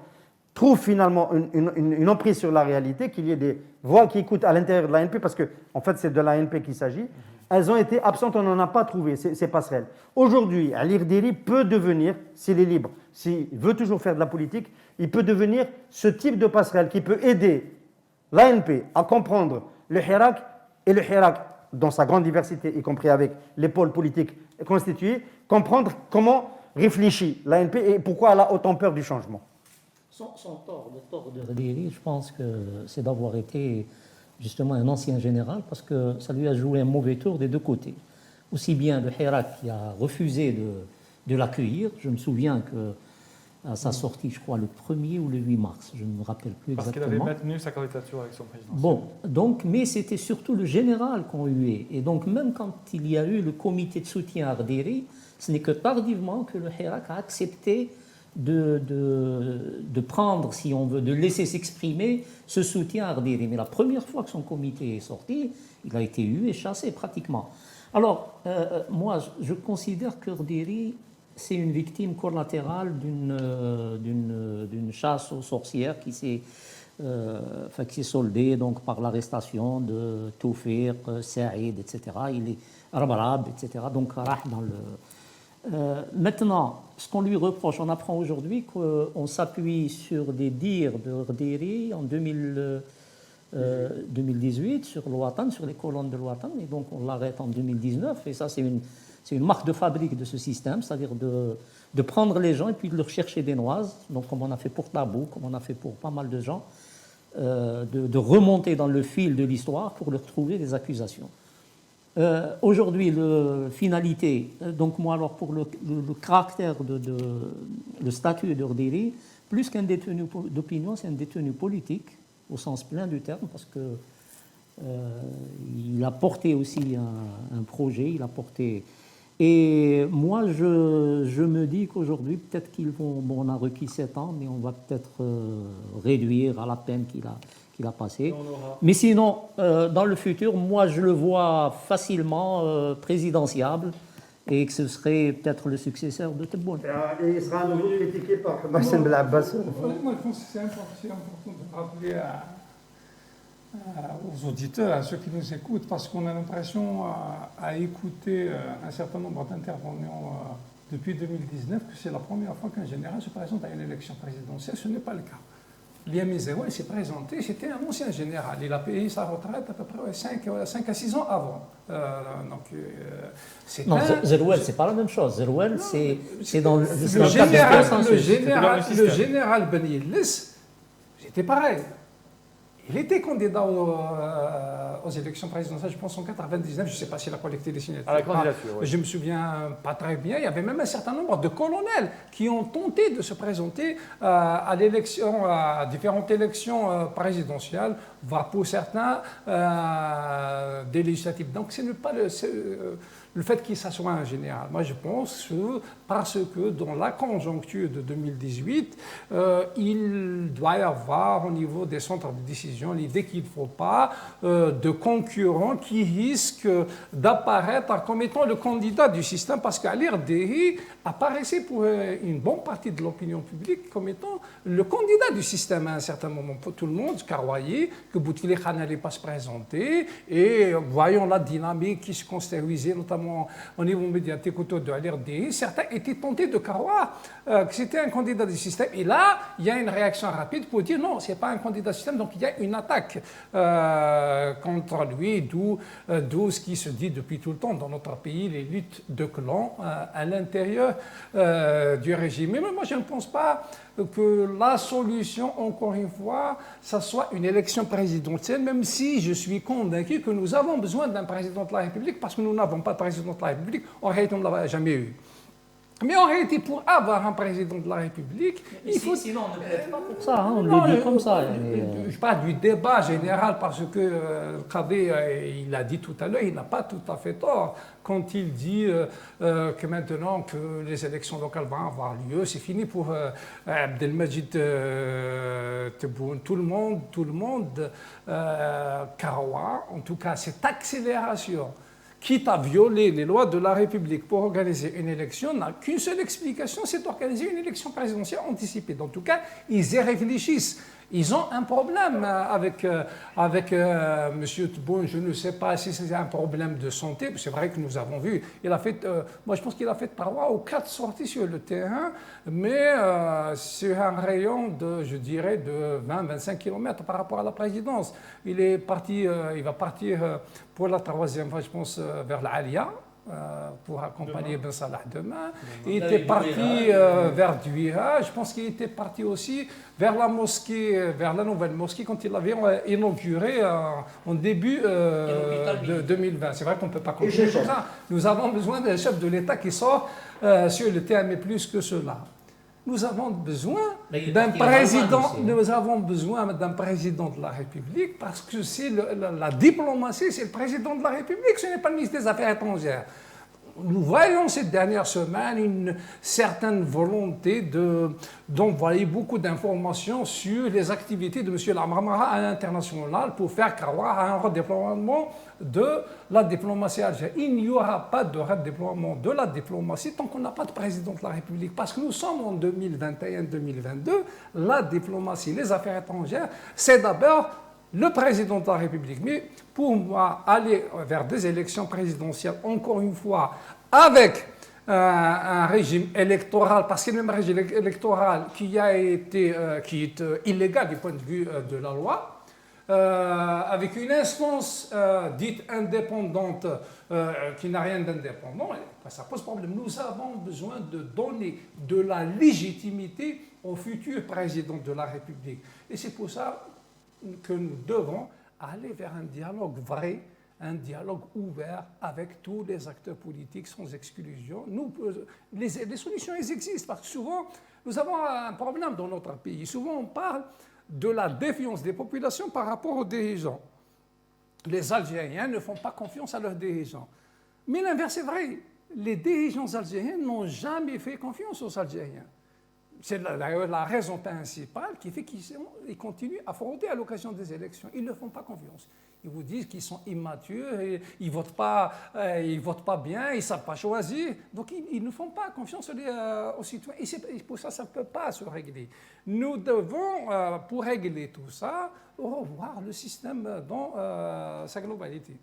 S4: trouve finalement une emprise sur la réalité, qu'il y ait des voix qui écoutent à l'intérieur de l'ANP, parce qu'en fait c'est de l'ANP qu'il s'agit, elles ont été absentes, on n'en a pas trouvé, ces passerelles. Aujourd'hui, Ali Rderi peut devenir, s'il est libre, s'il veut toujours faire de la politique, il peut devenir ce type de passerelle qui peut aider l'ANP à comprendre le Hirak, et le Hirak dans sa grande diversité, y compris avec les pôles politiques constitués, comprendre comment réfléchit l'ANP et pourquoi elle a autant peur du changement.
S5: Le tort de Rderi, je pense que c'est d'avoir été justement un ancien général, parce que ça lui a joué un mauvais tour des deux côtés. Aussi bien le Hirak qui a refusé de l'accueillir, je me souviens que à sa sortie, je crois, le 1er ou le 8 mars, je ne me rappelle plus exactement.
S2: Parce qu'il avait maintenu sa candidature avec son président.
S5: Bon, donc, mais c'était surtout le général qu'on huait. Et donc, même quand il y a eu le comité de soutien à Rderi, ce n'est que tardivement que le Hirak a accepté de prendre, si on veut, de laisser s'exprimer ce soutien à Rderi. Mais la première fois que son comité est sorti, il a été hué et chassé pratiquement. Alors, moi, je considère que Rderi, c'est une victime collatérale d'une chasse aux sorcières qui s'est soldée donc, par l'arrestation de Toufiq, Saïd, etc. Il est Rabrab, etc. Donc, dans le... maintenant, ce qu'on lui reproche, on apprend aujourd'hui qu'on s'appuie sur des dires de Rderi en 2018 sur l'Ouatan, sur les colonnes de l'Ouatan, et donc on l'arrête en 2019, et ça c'est une marque de fabrique de ce système, c'est-à-dire de prendre les gens et puis de leur chercher des noises, donc comme on a fait pour Tabou, comme on a fait pour pas mal de gens, de remonter dans le fil de l'histoire pour leur trouver des accusations. Aujourd'hui, la finalité, donc moi alors pour le caractère le statut de Rderi, plus qu'un détenu d'opinion, c'est un détenu politique, au sens plein du terme, parce que il a porté aussi un projet, il a porté... Et moi, je me dis qu'aujourd'hui, peut-être qu'ils vont... Bon, on a requis 7 ans, mais on va peut-être réduire à la peine qu'il a passée. Mais sinon, dans le futur, moi, je le vois facilement présidentiable et que ce serait peut-être le successeur de Tebboune.
S4: Et il sera à nouveau critiqué par Mohsen Belabès.
S3: Moi, je pense que c'est important de rappeler aux auditeurs, à ceux qui nous écoutent, parce qu'on a l'impression à écouter un certain nombre d'intervenants depuis 2019 que c'est la première fois qu'un général se présente à une élection présidentielle. Ce n'est pas le cas. Liam Zerouel s'est présenté, c'était un ancien général. Il a payé sa retraite à peu près 5 à 6 ans avant.
S5: Non, Zerouel, c'est pas la même chose. Zerouel, c'est dans le
S3: général Ben Yillis, c'était pareil. Il était candidat aux élections présidentielles, je pense en 1999, je ne sais pas s'il a collecté des signatures.
S2: À la candidature, oui.
S3: Je ne me souviens pas très bien. Il y avait même un certain nombre de colonels qui ont tenté de se présenter à différentes élections présidentielles, voire pour certains des législatives. Donc ce n'est pas le fait qu'il s'assoie un général. Moi, je pense que parce que dans la conjoncture de 2018, il doit y avoir au niveau des centres de décision l'idée qu'il ne faut pas de concurrents qui risquent d'apparaître comme étant le candidat du système, parce qu'Ali Rdehi apparaissait pour une bonne partie de l'opinion publique comme étant le candidat du système à un certain moment. Pour tout le monde croyait que Bouteflika n'allait pas se présenter, et voyant la dynamique qui se construisait, notamment au niveau médiatique autour de Ali Rdehi, certains étaient tentés de croire que c'était un candidat du système. Et là, il y a une réaction rapide pour dire non, ce n'est pas un candidat du système, donc il y a une attaque contre lui, d'où ce qui se dit depuis tout le temps dans notre pays, les luttes de clans à l'intérieur du régime. Mais moi, je ne pense pas que la solution, encore une fois, ça soit une élection présidentielle, même si je suis convaincu que nous avons besoin d'un président de la République, parce que nous n'avons pas de président de la République, en réalité, on ne l'a jamais eu. Mais en réalité, pour avoir un président de la République, il faut...
S5: Sinon, on ne plaide pas pour ça, hein, on le dit comme ça.
S3: Je parle du débat général, parce que Kadhi, il a dit tout à l'heure, il n'a pas tout à fait tort quand il dit que maintenant que les élections locales vont avoir lieu, c'est fini pour Abdelmajid Tebboune. Tout le monde Karoua, en tout cas cette accélération, quitte à violer les lois de la République pour organiser une élection, n'a qu'une seule explication, c'est d'organiser une élection présidentielle anticipée. En tout cas, ils y réfléchissent. Ils ont un problème avec M. Tebboune. Je ne sais pas si c'est un problème de santé. C'est vrai que nous avons vu. Il a fait, moi, je pense qu'il a fait 3 ou 4 sorties sur le terrain, mais sur un rayon de, je dirais, de 20-25 km par rapport à la présidence. Il va partir pour la 3e fois, je pense, vers l'Alia. Pour accompagner Ben Salah demain. Il était parti vers Douira. Je pense qu'il était parti aussi vers la mosquée, vers la nouvelle mosquée, quand il l'avait inaugurée en début de 2020. C'est vrai qu'on ne peut pas continuer comme ça. Nous avons besoin d'un chef de l'État qui sort sur le terrain, mais plus que cela. Nous avons besoin d'un président. Nous avons besoin d'un président de la République, parce que c'est la diplomatie, c'est le président de la République, ce n'est pas le ministre des Affaires étrangères. Nous voyons cette dernière semaine une certaine volonté d'envoyer beaucoup d'informations sur les activités de M. Lamramara à l'international pour faire croire à un redéploiement de la diplomatie algérienne. Il n'y aura pas de redéploiement de la diplomatie tant qu'on n'a pas de président de la République. Parce que nous sommes en 2021-2022, la diplomatie, les affaires étrangères, c'est d'abord le président de la République. Mais pour moi, aller vers des élections présidentielles, encore une fois, avec un régime électoral, parce qu'il y a un régime électoral qui est illégal du point de vue de la loi, avec une instance dite indépendante qui n'a rien d'indépendant, ça pose problème. Nous avons besoin de donner de la légitimité au futur président de la République. Et c'est pour ça que nous devons aller vers un dialogue vrai, un dialogue ouvert avec tous les acteurs politiques sans exclusion. Les solutions, elles existent, parce que souvent, nous avons un problème dans notre pays. Souvent, on parle de la défiance des populations par rapport aux dirigeants. Les Algériens ne font pas confiance à leurs dirigeants. Mais l'inverse est vrai. les dirigeants algériens n'ont jamais fait confiance aux Algériens. C'est d'ailleurs la raison principale qui fait qu'ils continuent à frauder à l'occasion des élections. Ils ne font pas confiance. Ils vous disent qu'ils sont immatures, ils ne votent pas bien, ils ne savent pas choisir. Donc ils ne font pas confiance aux citoyens. Et pour ça, ça ne peut pas se régler. Nous devons, pour régler tout ça, revoir le système dans sa globalité.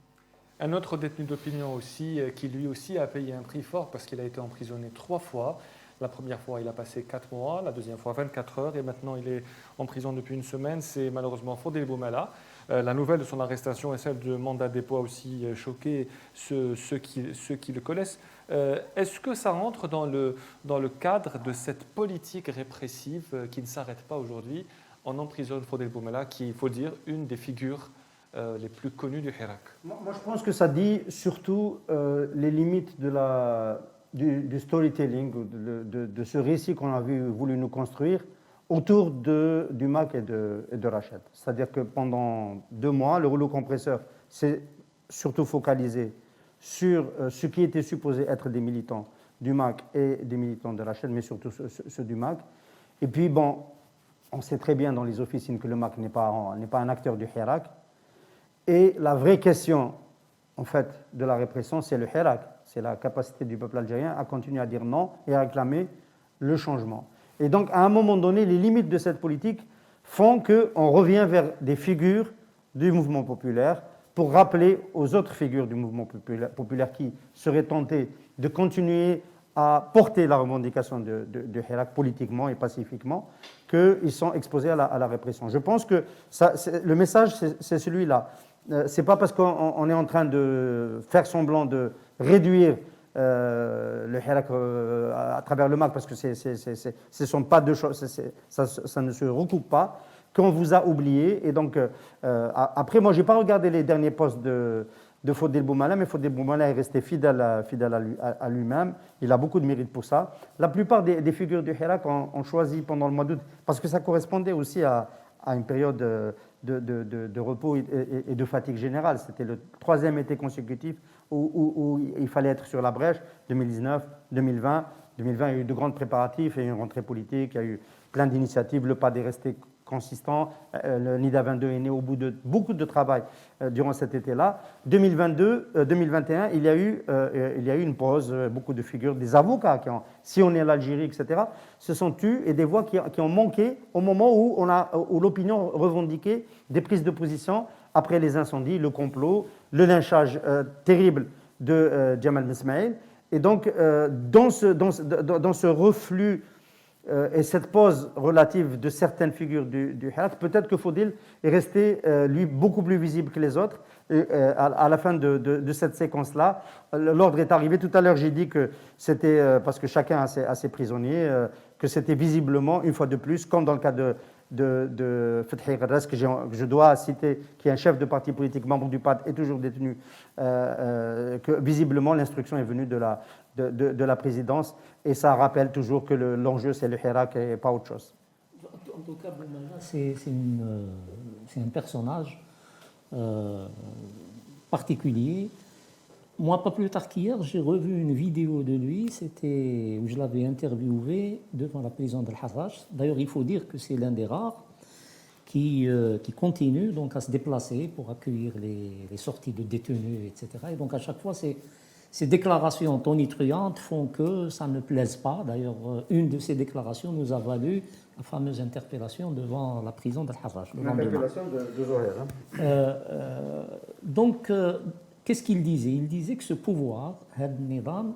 S2: Un autre détenu d'opinion aussi, qui lui aussi a payé un prix fort parce qu'il a été emprisonné 3 fois. La première fois, il a passé 4 mois, la deuxième fois 24 heures, et maintenant il est en prison depuis une semaine. C'est malheureusement Fodel Boumela. La nouvelle de son arrestation et celle de mandat de dépôt a aussi choqué ceux qui le connaissent. Est-ce que ça rentre dans le cadre de cette politique répressive qui ne s'arrête pas aujourd'hui? On emprisonne Fodel Boumela, qui, il faut dire, une des figures les plus connues du Hirak.
S4: Moi, je pense que ça dit surtout les limites du storytelling, de ce récit qu'on a voulu nous construire autour du MAC et de Rachid. C'est-à-dire que pendant 2 mois, le rouleau compresseur s'est surtout focalisé sur ce qui était supposé être des militants du MAC et des militants de Rachid, mais surtout ceux du MAC. Et puis, bon, on sait très bien dans les officines que le MAC n'est pas un acteur du Hirak. Et la vraie question, en fait, de la répression, c'est le Hirak. C'est la capacité du peuple algérien à continuer à dire non et à réclamer le changement. Et donc, à un moment donné, les limites de cette politique font qu'on revient vers des figures du mouvement populaire pour rappeler aux autres figures du mouvement populaire qui seraient tentées de continuer à porter la revendication de Hirak politiquement et pacifiquement, qu'ils sont exposés à la répression. Je pense que le message, c'est celui-là. Ce n'est pas parce qu'on est en train de faire semblant de réduire le Hirak à travers le MAC, parce que ce ne sont pas deux choses, ça ne se recoupe pas, qu'on vous a oublié. Et donc, après, moi, je n'ai pas regardé les derniers posts de Fodel Boumela, mais Fodel Boumela est resté fidèle à lui-même. Il a beaucoup de mérite pour ça. La plupart des figures du Hirak ont choisi pendant le mois d'août, parce que ça correspondait aussi à une période de repos et de fatigue générale. C'était le 3e été consécutif où il fallait être sur la brèche, 2019, 2020. 2020, il y a eu de grands préparatifs, il y a eu une rentrée politique, il y a eu plein d'initiatives, le PAD est resté consistant, le NIDA 22 est né au bout de beaucoup de travail durant cet été-là. 2021, il y a eu une pause, beaucoup de figures, des avocats qui ont sillonné l'Algérie, etc., se sont tus, et des voix qui ont manqué au moment où l'opinion revendiquait des prises de position après les incendies, le complot, le lynchage terrible de Jamal Mesmaïl. Et donc, dans ce reflux et cette pause relative de certaines figures du Hirak, peut-être que Fodel est resté, lui, beaucoup plus visible que les autres. Et, à la fin de cette séquence-là, l'ordre est arrivé. Tout à l'heure, j'ai dit que c'était, parce que chacun a ses prisonniers, que c'était visiblement, une fois de plus, comme dans le cas de Fethi Ghras, que je dois citer, qui est un chef de parti politique, membre du PAD, est toujours détenu, que visiblement l'instruction est venue de la présidence, et ça rappelle toujours que l'enjeu c'est le Hirak et pas autre chose.
S5: En tout cas, Boumela, c'est un personnage particulier. Moi, pas plus tard qu'hier, j'ai revu une vidéo de lui, où je l'avais interviewé devant la prison d'Al-Harrach. D'ailleurs, il faut dire que c'est l'un des rares qui continue donc à se déplacer pour accueillir les sorties de détenus, etc. Et donc, à chaque fois, ces déclarations tonitruantes font que ça ne plaise pas. D'ailleurs, une de ces déclarations nous a valu la fameuse interpellation devant la prison d'Al-Harrach.
S4: L'interpellation de Zohir.
S5: Donc, qu'est-ce qu'il disait? Il disait que ce pouvoir, هذا النظام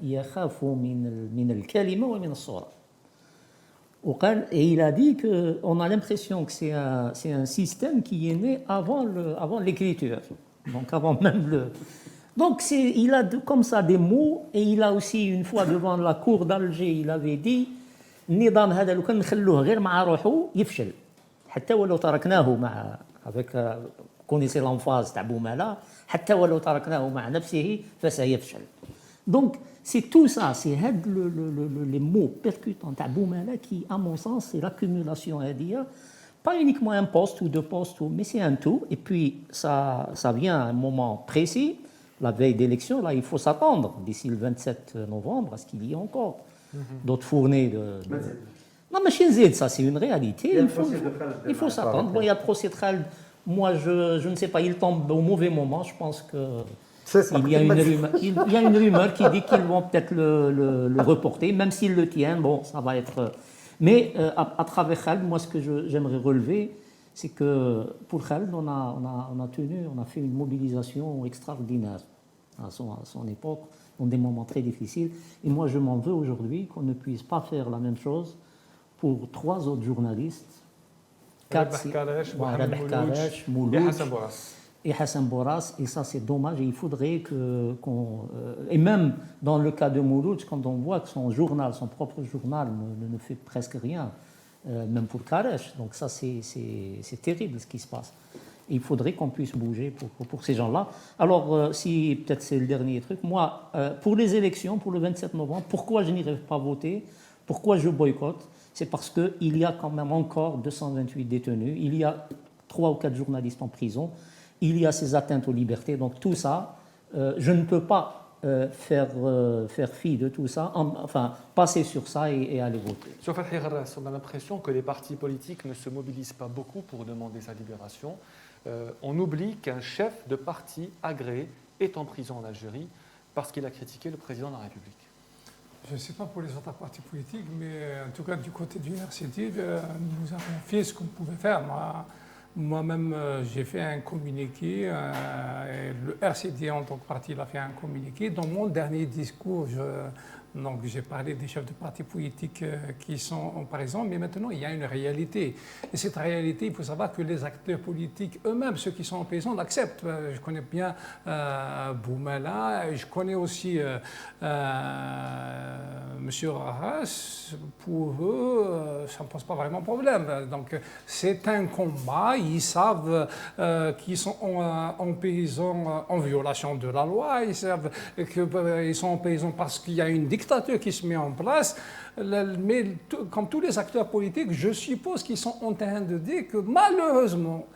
S5: يخاف من الكلمة ومن الصورة. Et il a dit qu'on a l'impression que c'est un système qui est né avant l'écriture, donc avant même le... Donc il a comme ça des mots, et il a aussi une fois devant la cour d'Alger, il avait dit النظام هذا لو كان نخلوه غير مع روحه يفشل حتى ولو تركناه مع avec connaissez l'emphase تاع Boumela حتى ولو تركناه مع نفسه فسيفشل. Donc c'est tout ça, c'est les mots percutants تاع Boumela qui, à mon sens, c'est l'accumulation هذه, pas uniquement un poste ou deux postes, mais c'est un tout. Et puis ça vient à un moment précis la veille d'élection, là, il faut s'attendre d'ici le 27 novembre à ce qu'il y ait encore d'autres fournées de... Non, mais chez Zed, ça c'est une réalité. Il faut s'attendre. Bon, il y a le procès de Khaled. Moi, je ne sais pas, il tombe au mauvais moment. Je pense que il y a une rumeur qui dit qu'ils vont peut-être le reporter, même s'ils le tiennent. Bon, ça va être. Mais à travers Khaled, moi, ce que j'aimerais relever, c'est que pour Khaled, on a fait une mobilisation extraordinaire à son époque, dans des moments très difficiles. Et moi, je m'en veux aujourd'hui qu'on ne puisse pas faire la même chose pour 3 autres journalistes.
S2: Rabah Karash, Mohamed Moulouch et Hassan Bourras.
S5: Et ça, c'est dommage. Et il faudrait et même dans le cas de Moulouch, quand on voit que son propre journal, ne fait presque rien, même pour Karash. Donc ça, c'est terrible ce qui se passe. Et il faudrait qu'on puisse bouger pour ces gens-là. Alors, si peut-être c'est le dernier truc, moi, pour les élections, pour le 27 novembre, pourquoi je n'irai pas voter? Pourquoi je boycotte? C'est parce qu'il y a quand même encore 228 détenus, il y a 3 ou 4 journalistes en prison, il y a ces atteintes aux libertés. Donc tout ça, je ne peux pas faire fi de tout ça, passer sur ça et aller voter.
S2: Sur Fathi Gharras, on a l'impression que les partis politiques ne se mobilisent pas beaucoup pour demander sa libération. On oublie qu'un chef de parti agréé est en prison en Algérie parce qu'il a critiqué le président de la République.
S3: Je ne sais pas pour les autres partis politiques, mais en tout cas du côté du RCD, nous avons fait ce qu'on pouvait faire. Moi-même, j'ai fait un communiqué, et le RCD en tant que parti il a fait un communiqué. Dans mon dernier discours, j'ai parlé des chefs de partis politiques qui sont en prison, mais maintenant il y a une réalité. Et cette réalité, il faut savoir que les acteurs politiques eux-mêmes, ceux qui sont en prison, l'acceptent. Je connais bien Boumela, je connais aussi M. Arras. Pour eux, ça ne pose pas vraiment problème. Donc c'est un combat, ils savent qu'ils sont en prison en violation de la loi, ils savent qu'ils sont en prison parce qu'il y a une dictature qui se met en place, mais comme tous les acteurs politiques, je suppose qu'ils sont en train de dire que malheureusement,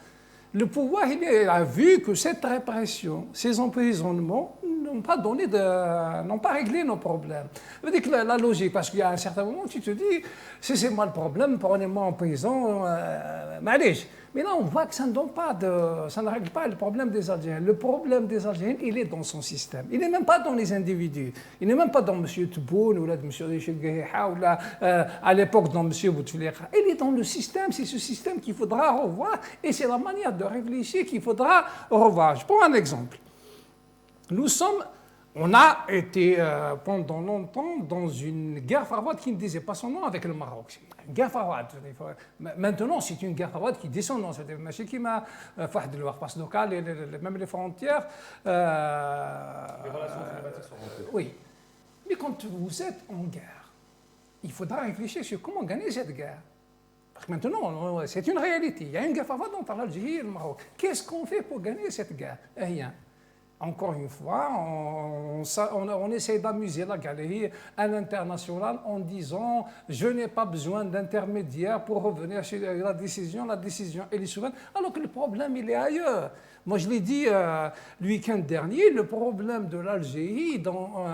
S3: le pouvoir a vu que cette répression, ces emprisonnements n'ont pas réglé nos problèmes. Ça veut dire que la logique, parce qu'il y a un certain moment où tu te dis, si c'est moi le problème, prenez-moi en prison, malèche. Mais là, on voit que ça ne règle pas le problème des Algériens. Le problème des Algériens, il est dans son système. Il n'est même pas dans les individus. Il n'est même pas dans M. Tebboune ou là, de M. Rachid Gahiha ou là, à l'époque dans M. Bouteflika. Il est dans le système. C'est ce système qu'il faudra revoir et c'est la manière de réfléchir qu'il faudra revoir. Je prends un exemple. On a été pendant longtemps dans une guerre froide qui ne disait pas son nom avec le Maroc. Une guerre froide. Maintenant, c'est une guerre froide qui dit son nom. C'est un qui m'a fait de l'espace local et même les frontières.
S2: Les relations diplomatiques sont rompées.
S3: Oui. Mais quand vous êtes en guerre, il faudra réfléchir sur comment gagner cette guerre. Parce que maintenant, c'est une réalité. Il y a une guerre froide entre l'Algérie et le Maroc. Qu'est-ce qu'on fait pour gagner cette guerre? Rien. Encore une fois, on essaie d'amuser la galerie à l'international en disant « je n'ai pas besoin d'intermédiaire pour revenir sur la décision elle est souveraine », alors que le problème, il est ailleurs. Moi, je l'ai dit le week-end dernier, le problème de l'Algérie dans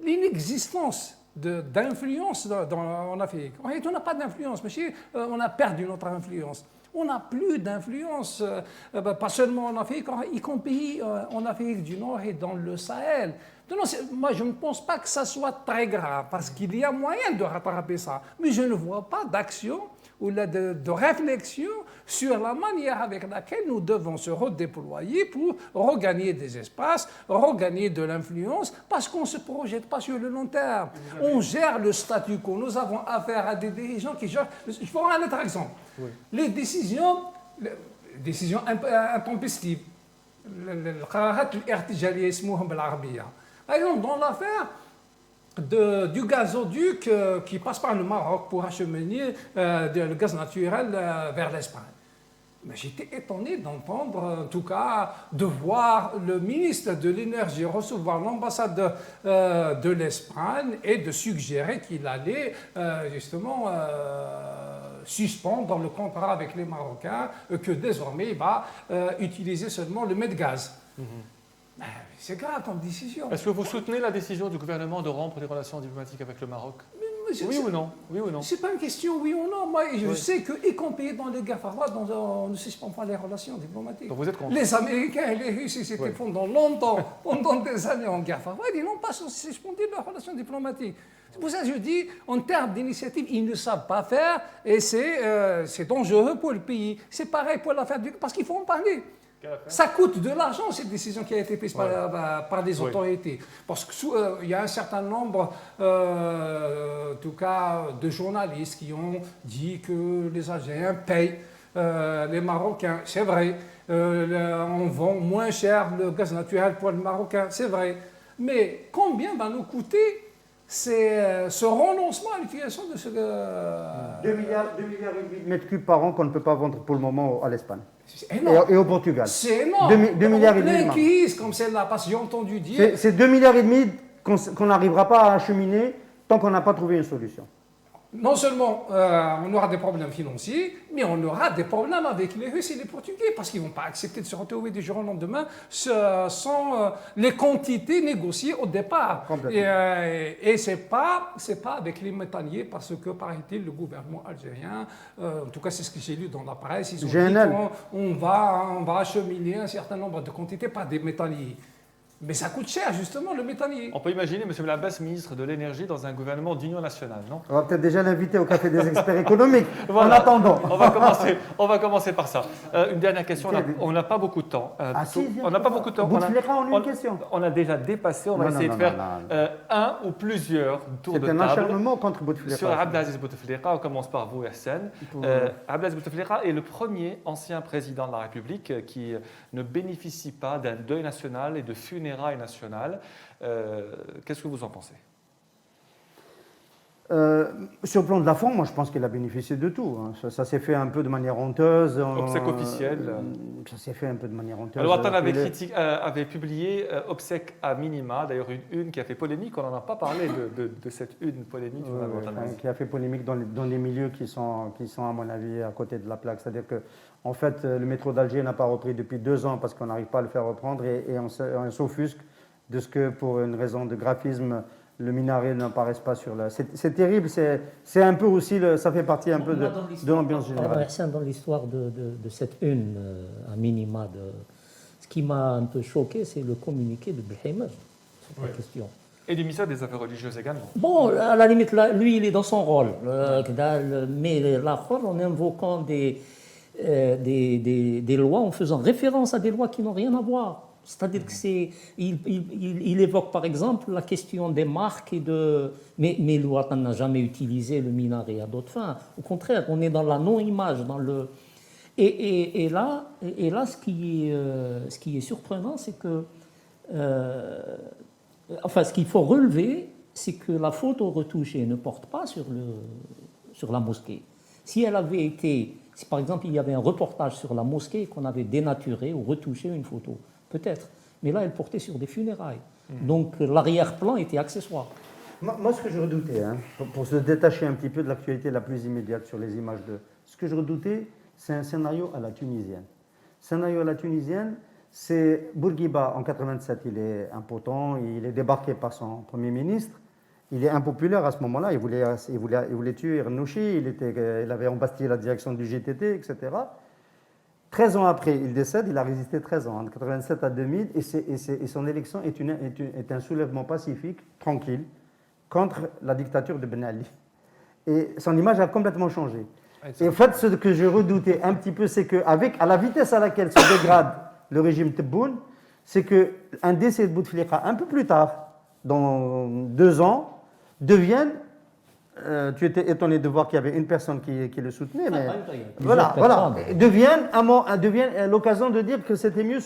S3: l'inexistence d'influence en Afrique. En réalité, on n'a pas d'influence, monsieur, on a perdu notre influence. On n'a plus d'influence, pas seulement en Afrique, y compris en Afrique du Nord et dans le Sahel. Non, moi, je ne pense pas que ça soit très grave, parce qu'il y a moyen de rattraper ça. Mais je ne vois pas d'action ou de réflexion sur la manière avec laquelle nous devons se redéployer pour regagner des espaces, regagner de l'influence, parce qu'on ne se projette pas sur le long terme. On gère le statu quo. Nous avons affaire à des dirigeants qui gèrent... Je prends un autre exemple. Oui. Les décisions intempestives. Par exemple, dans l'affaire du gazoduc qui passe par le Maroc pour acheminer le gaz naturel vers l'Espagne. Mais j'étais étonné d'entendre, en tout cas, de voir le ministre de l'Énergie recevoir l'ambassade de l'Espagne et de suggérer qu'il allait justement suspendre le contrat avec les Marocains, que désormais il va utiliser seulement le Medgaz. C'est grave comme décision.
S2: Est-ce que vous soutenez la décision du gouvernement de rompre les relations diplomatiques avec le Maroc? Oui ou non? Oui ou non?
S3: C'est pas une question oui ou non. Moi, je sais qu'y compris dans les guerres froides, on ne suspend pas les relations diplomatiques.
S2: Donc vous êtes contre?
S3: Les Américains et les Russes, ils s'étaient pendant longtemps, pendant des années en guerre froide, ils n'ont pas suspendu leurs relations diplomatiques. C'est pour ça que je dis, en termes d'initiative, ils ne savent pas faire et c'est dangereux pour le pays. C'est pareil pour l'affaire du... Parce qu'il faut en parler. Ça coûte de l'argent, cette décision qui a été prise par les autorités. Parce qu'il y a un certain nombre, en tout cas, de journalistes qui ont dit que les Algériens payent les Marocains. C'est vrai. On vend moins cher le gaz naturel pour les Marocains. C'est vrai. Mais combien va nous coûter ce renoncement à l'utilisation de ce...
S4: 2 milliards et demi de mètres cubes par an qu'on ne peut pas vendre pour le moment à l'Espagne.
S3: C'est énorme.
S4: Et au Portugal.
S3: C'est énorme.
S4: 2 milliards et
S3: En plein
S4: demi.
S3: crise comme celle-là, parce que j'ai entendu dire...
S4: C'est 2 milliards et demi qu'on n'arrivera pas à acheminer tant qu'on n'a pas trouvé une solution.
S3: Non seulement on aura des problèmes financiers, mais on aura des problèmes avec les Russes et les Portugais, parce qu'ils ne vont pas accepter de se retrouver du jour au lendemain sans les quantités négociées au départ. Et ce n'est pas avec les métalliers, parce que, paraît-il, le gouvernement algérien, en tout cas c'est ce que j'ai lu dans la presse, ils ont dit qu'on va acheminer un certain nombre de quantités par des métalliers. Mais ça coûte cher, justement, le métallier.
S2: On peut imaginer M. Belabès, ministre de l'Énergie, dans un gouvernement d'union nationale, non?
S4: On va peut-être déjà l'inviter au Café des experts économiques, en attendant.
S2: On va commencer par ça. Une dernière question, on n'a pas beaucoup de temps. On n'a pas beaucoup de temps. On a déjà dépassé, on va essayer de faire un ou plusieurs tours de table.
S4: C'est un acharnement contre Bouteflika.
S2: Sur Abdelaziz Bouteflika, on commence par vous, Hassan. Abdelaziz Bouteflika est le premier ancien président de la République qui ne bénéficie pas d'un deuil national et de funérailles nationales. Qu'est-ce que vous en pensez?
S4: Sur le plan de la forme, moi je pense qu'il a bénéficié de tout. Hein. Ça s'est fait un peu de manière honteuse.
S2: Obsèques officielles.
S4: Ça s'est fait un peu de manière honteuse.
S2: Alors Watan avait publié obsèques à minima, d'ailleurs une qui a fait polémique. On n'en a pas parlé de cette une polémique.
S4: Qui a fait polémique dans les milieux qui sont à mon avis à côté de la plaque. C'est-à-dire que en fait, le métro d'Alger n'a pas repris depuis 2 ans parce qu'on n'arrive pas à le faire reprendre et on s'offusque de ce que, pour une raison de graphisme, le minaret n'apparaisse pas sur la... C'est terrible, c'est un peu aussi, ça fait partie un peu de l'ambiance générale.
S5: Dans l'histoire de cette une, à minima, ce qui m'a un peu choqué, c'est le communiqué de Belhamer sur la question.
S2: Et du ministère des Affaires religieuses également.
S5: Bon, à la limite, là, lui, il est dans son rôle. Mais là, en invoquant des lois, en faisant référence à des lois qui n'ont rien à voir. C'est-à-dire qu'il évoque par exemple la question des marques mais l'Ouatan n'a jamais utilisé le minaret à d'autres fins. Au contraire, on est dans la non-image, et là, ce qui est surprenant, c'est que, ce qu'il faut relever, c'est que la photo retouchée ne porte pas sur la mosquée. Si elle avait été, si par exemple il y avait un reportage sur la mosquée qu'on avait dénaturé ou retouché une photo, peut-être. Mais là, elle portait sur des funérailles. Donc, l'arrière-plan était accessoire.
S4: Moi, ce que je redoutais, pour se détacher un petit peu de l'actualité la plus immédiate sur les images ce que je redoutais, c'est un scénario à la tunisienne. Scénario à la tunisienne, c'est Bourguiba, en 87, il est impotent, il est débarqué par son Premier ministre. Il est impopulaire à ce moment-là, il voulait tuer Ernouchi, il avait embastillé la direction du GTT, etc. 13 ans après, il décède, il a résisté 13 ans, de 87 à 2000, et son élection est un soulèvement pacifique, tranquille, contre la dictature de Ben Ali. Et son image a complètement changé. Et en fait, ce que je redoutais un petit peu, c'est qu'à la vitesse à laquelle se dégrade le régime Tebboune, c'est qu'un décès de Bouteflika, un peu plus tard, dans 2 ans, devienne... tu étais étonné de voir qu'il y avait une personne qui le soutenait, mais voilà, devienne l'occasion de dire que c'était mieux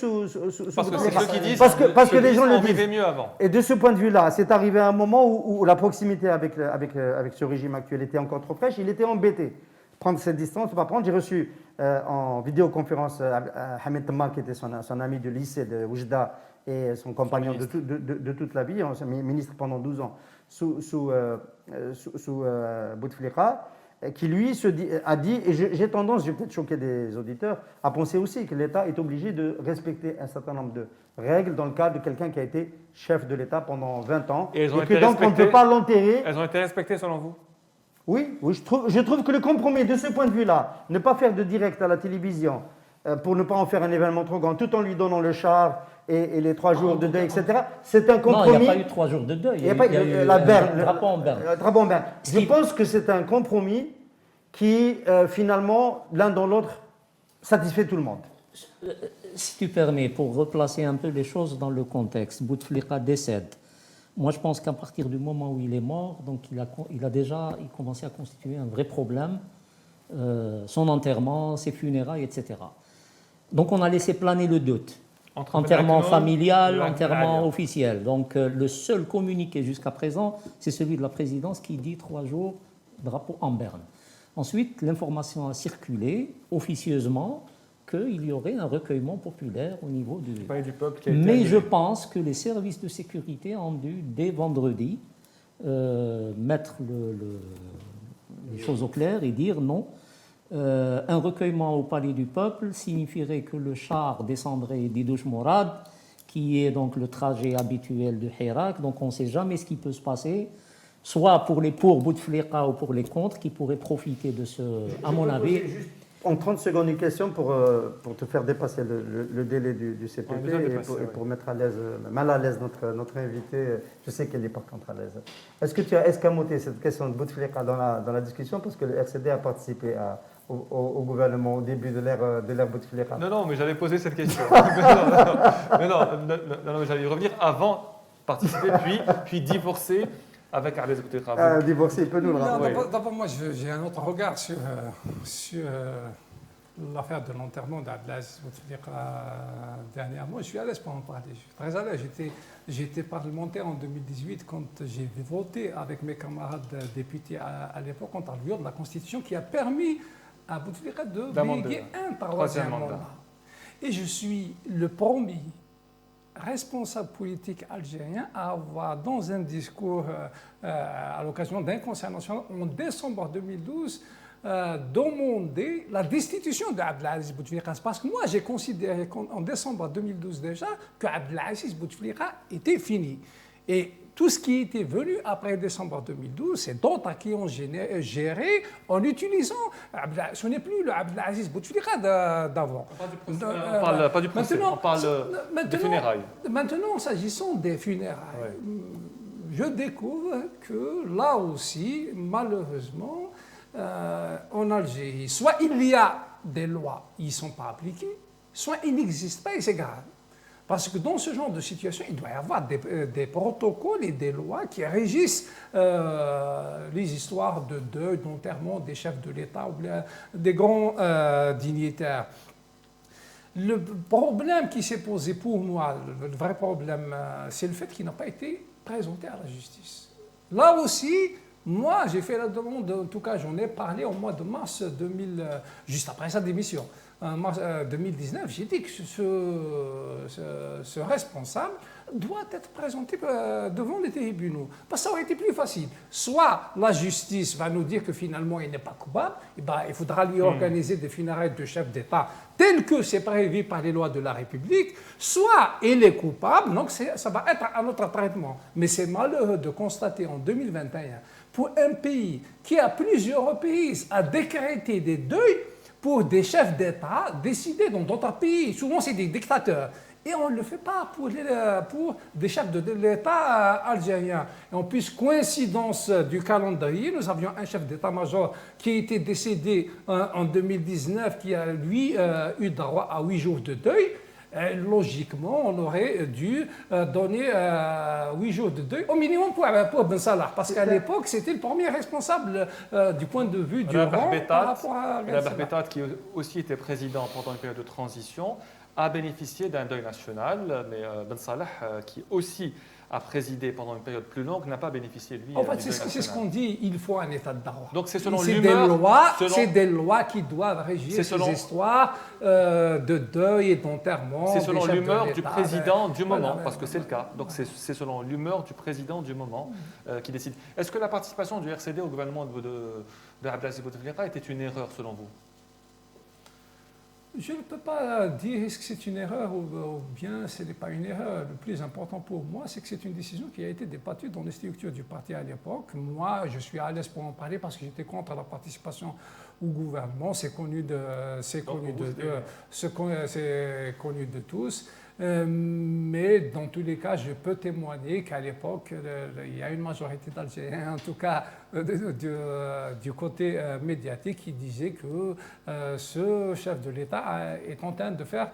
S2: parce que c'est ceux qui disent
S4: parce que les gens le disent
S2: mieux avant.
S4: Et de ce point de vue-là, c'est arrivé à un moment où la proximité avec ce régime actuel était encore trop fraîche. Il était embêté. Prendre cette distance, pas prendre. J'ai reçu en vidéoconférence Hamid Tammar, qui était son ami de lycée de Oujda et son compagnon de toute la vie, ministre pendant 12 ans. Sous Bouteflika, qui lui a dit, et j'ai tendance, je vais peut-être choquer des auditeurs, à penser aussi que l'État est obligé de respecter un certain nombre de règles dans le cadre de quelqu'un qui a été chef de l'État pendant 20 ans,
S2: Et elles ont
S4: que
S2: été
S4: donc on ne
S2: respectées.
S4: peut pas l'enterrer.
S2: Elles ont été respectées selon vous?
S4: Oui, je trouve que le compromis de ce point de vue-là, ne pas faire de direct à la télévision, pour ne pas en faire un événement trop grand, tout en lui donnant le char et les 3 jours de deuil, etc., c'est un
S5: Non,
S4: compromis.
S5: il n'y a pas eu 3 jours de deuil.
S4: Il n'y a pas eu la berne,
S5: un drapeau en berne.
S4: le drapeau en berne. Je pense que c'est un compromis qui, finalement, l'un dans l'autre, satisfait tout le monde.
S5: Si tu permets, pour replacer un peu les choses dans le contexte, Bouteflika décède. Moi, je pense qu'à partir du moment où il est mort, donc il commençait à constituer un vrai problème, son enterrement, ses funérailles, etc. Donc, on a laissé planer le doute.
S2: Entre
S5: Enterrement
S2: Benaknoun
S5: familial,
S2: et
S5: enterrement
S2: Alia.
S5: officiel. Donc, le seul communiqué jusqu'à présent, c'est celui de la présidence qui dit 3 jours, drapeau en berne. Ensuite, l'information a circulé officieusement qu'il y aurait un recueillement populaire au niveau du...
S2: Pas du peuple qui a été
S5: Mais
S2: annulé.
S5: je pense que les services de sécurité ont dû, dès vendredi, mettre les choses au clair et dire non. Un recueillement au Palais du Peuple signifierait que le char descendrait d'Idouche Mourad, qui est donc le trajet habituel de Hirak. Donc on ne sait jamais ce qui peut se passer, soit pour Bouteflika ou pour les contre, qui pourraient profiter de ce, à mon avis.
S4: En 30 secondes, une question pour te faire dépasser le délai du CPP
S2: On est déjà
S4: et
S2: dépassé,
S4: pour mettre mal à l'aise notre invité. Je sais qu'elle n'est pas contre à l'aise. Est-ce que tu as escamoté cette question de Bouteflika dans la discussion parce que le RCD a participé au gouvernement au début de l'ère Bouteflika?
S2: Non, mais j'avais posé cette question. Mais j'allais y revenir avant de participer, puis divorcer avec Abdelaziz Bouteflika.
S4: Divorcé, il peut nous le
S3: Non,
S4: rappeler.
S3: d'abord, moi, j'ai un autre regard sur l'affaire de l'enterrement d'Abdelaziz Bouteflika dernièrement. Je suis à l'aise pour en parler. Je suis très à l'aise. J'étais parlementaire en 2018 quand j'ai voté avec mes camarades députés à l'époque contre le viol de la Constitution qui a permis à Bouteflika de léguer un troisième mandat. Et je suis le premier responsable politique algérien à avoir, dans un discours à l'occasion d'un conseil national en décembre 2012, demandé la destitution d'Abdelaziz Bouteflika. Parce que moi, j'ai considéré en décembre 2012 déjà que Abdelaziz Bouteflika était fini. Et tout ce qui était venu après décembre 2012, c'est d'autres qui ont géré en utilisant. Ce n'est plus le Abdelaziz Bouteflika d'avant.
S2: On parle pas du procès, on parle des funérailles.
S3: Maintenant, s'agissant des funérailles, je découvre que là aussi, malheureusement, en Algérie, soit il y a des lois, ils ne sont pas appliquées, soit il n'existe pas et c'est grave. Parce que dans ce genre de situation, il doit y avoir des protocoles et des lois qui régissent les histoires de deuil, d'enterrement des chefs de l'État ou des grands dignitaires. Le problème qui s'est posé pour moi, le vrai problème, c'est le fait qu'il n'a pas été présenté à la justice. Là aussi, moi, j'ai fait la demande, en tout cas, j'en ai parlé au mois de mars 2000, juste après sa démission. En mars 2019, j'ai dit que ce responsable doit être présenté devant les tribunaux. Parce que ça aurait été plus facile. Soit la justice va nous dire que finalement il n'est pas coupable, et ben, il faudra lui organiser des funérailles de chef d'État tel que c'est prévu par les lois de la République, soit il est coupable, donc ça va être un autre traitement. Mais c'est malheureux de constater en 2021, pour un pays qui a plusieurs reprises à décréter des deuils, pour des chefs d'État décidés dans d'autres pays. Souvent, c'est des dictateurs. Et on ne le fait pas pour des chefs de l'État algérien. Et en plus, coïncidence du calendrier, nous avions un chef d'État-major qui était décédé en 2019, qui a, lui, eu droit à 8 jours de deuil. Logiquement, on aurait dû donner 8 jours de deuil, au minimum pour Ben Salah, parce qu'à l'époque, c'était le premier responsable du point de vue du rang par rapport à Ben Salah.
S2: Rabah, qui aussi était président pendant une période de transition, a bénéficié d'un deuil national, mais Ben Salah, qui aussi a présidé pendant une période plus longue, n'a pas bénéficié, lui,
S3: en fait,
S2: du deuil
S3: c'est ce qu'on dit, il faut un état de droit.
S2: Donc c'est selon
S3: l'humeur. C'est des lois qui doivent régir ces histoires de deuil et d'enterrement.
S2: C'est selon l'humeur du président du moment, parce que c'est le cas. Donc c'est selon l'humeur du président du moment qui décide. Est-ce que la participation du RCD au gouvernement de Abdelaziz Bouteflika était une erreur selon vous?
S3: Je ne peux pas dire est-ce que c'est une erreur ou bien ce n'est pas une erreur. Le plus important pour moi, c'est que c'est une décision qui a été débattue dans les structures du parti à l'époque. Moi, je suis à l'aise pour en parler parce que j'étais contre la participation au gouvernement. C'est connu c'est connu de tous. Mais dans tous les cas, je peux témoigner qu'à l'époque, il y a une majorité d'Algériens, en tout cas du côté médiatique, qui disait que ce chef de l'État est en train de faire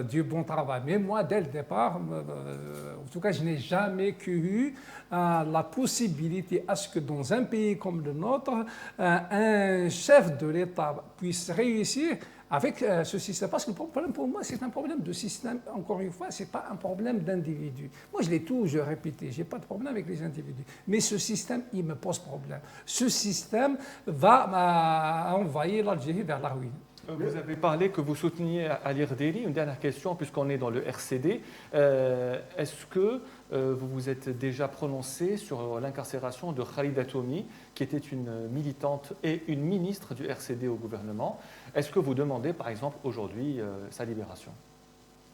S3: du bon travail. Mais moi, dès le départ, en tout cas, je n'ai jamais cru la possibilité à ce que dans un pays comme le nôtre, un chef de l'État puisse réussir avec ce système. Parce que le problème pour moi, c'est un problème de système. Encore une fois, ce n'est pas un problème d'individu. Moi, je l'ai toujours répété, je n'ai pas de problème avec les individus. Mais ce système, il me pose problème. Ce système va envoyer l'Algérie vers la ruine.
S2: Vous avez parlé que vous souteniez Ali Rderi. Une dernière question, puisqu'on est dans le RCD. Est-ce que vous vous êtes déjà prononcé sur l'incarcération de Khalida Toumi, qui était une militante et une ministre du RCD au gouvernement? Est-ce que vous demandez, par exemple, aujourd'hui sa libération?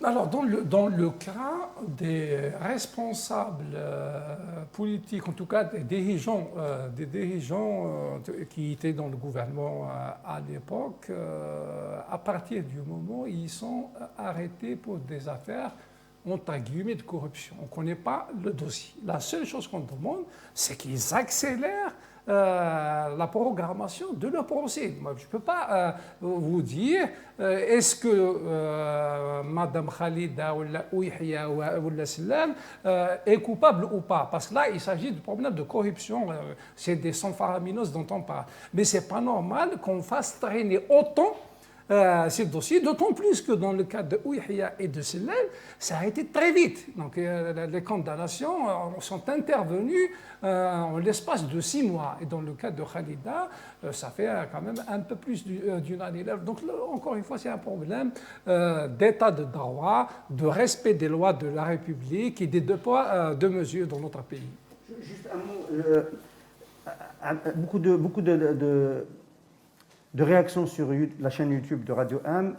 S3: Alors, dans le cas des responsables politiques, en tout cas des dirigeants qui étaient dans le gouvernement à l'époque, à partir du moment où ils sont arrêtés pour des affaires entre guillemets de corruption. On ne connaît pas le dossier. La seule chose qu'on demande, c'est qu'ils accélèrent la programmation de leur procès. Moi, je ne peux pas vous dire est-ce que Mme Khalida ou Yahya ou Sallam est coupable ou pas. Parce que là, il s'agit de problèmes de corruption. C'est des sangs faramineuses dont on parle. Mais ce n'est pas normal qu'on fasse traîner autant ces dossiers, d'autant plus que dans le cas de Ouihia et de Sallam, ça a été très vite. Donc les condamnations sont intervenues en l'espace de 6 mois. Et dans le cas de Khalida, ça fait quand même un peu plus d'une année. Donc là, encore une fois, c'est un problème d'état de droit, de respect des lois de la République et des deux poids, deux mesures dans notre pays.
S4: Juste un mot. Beaucoup de réactions sur la chaîne YouTube de Radio M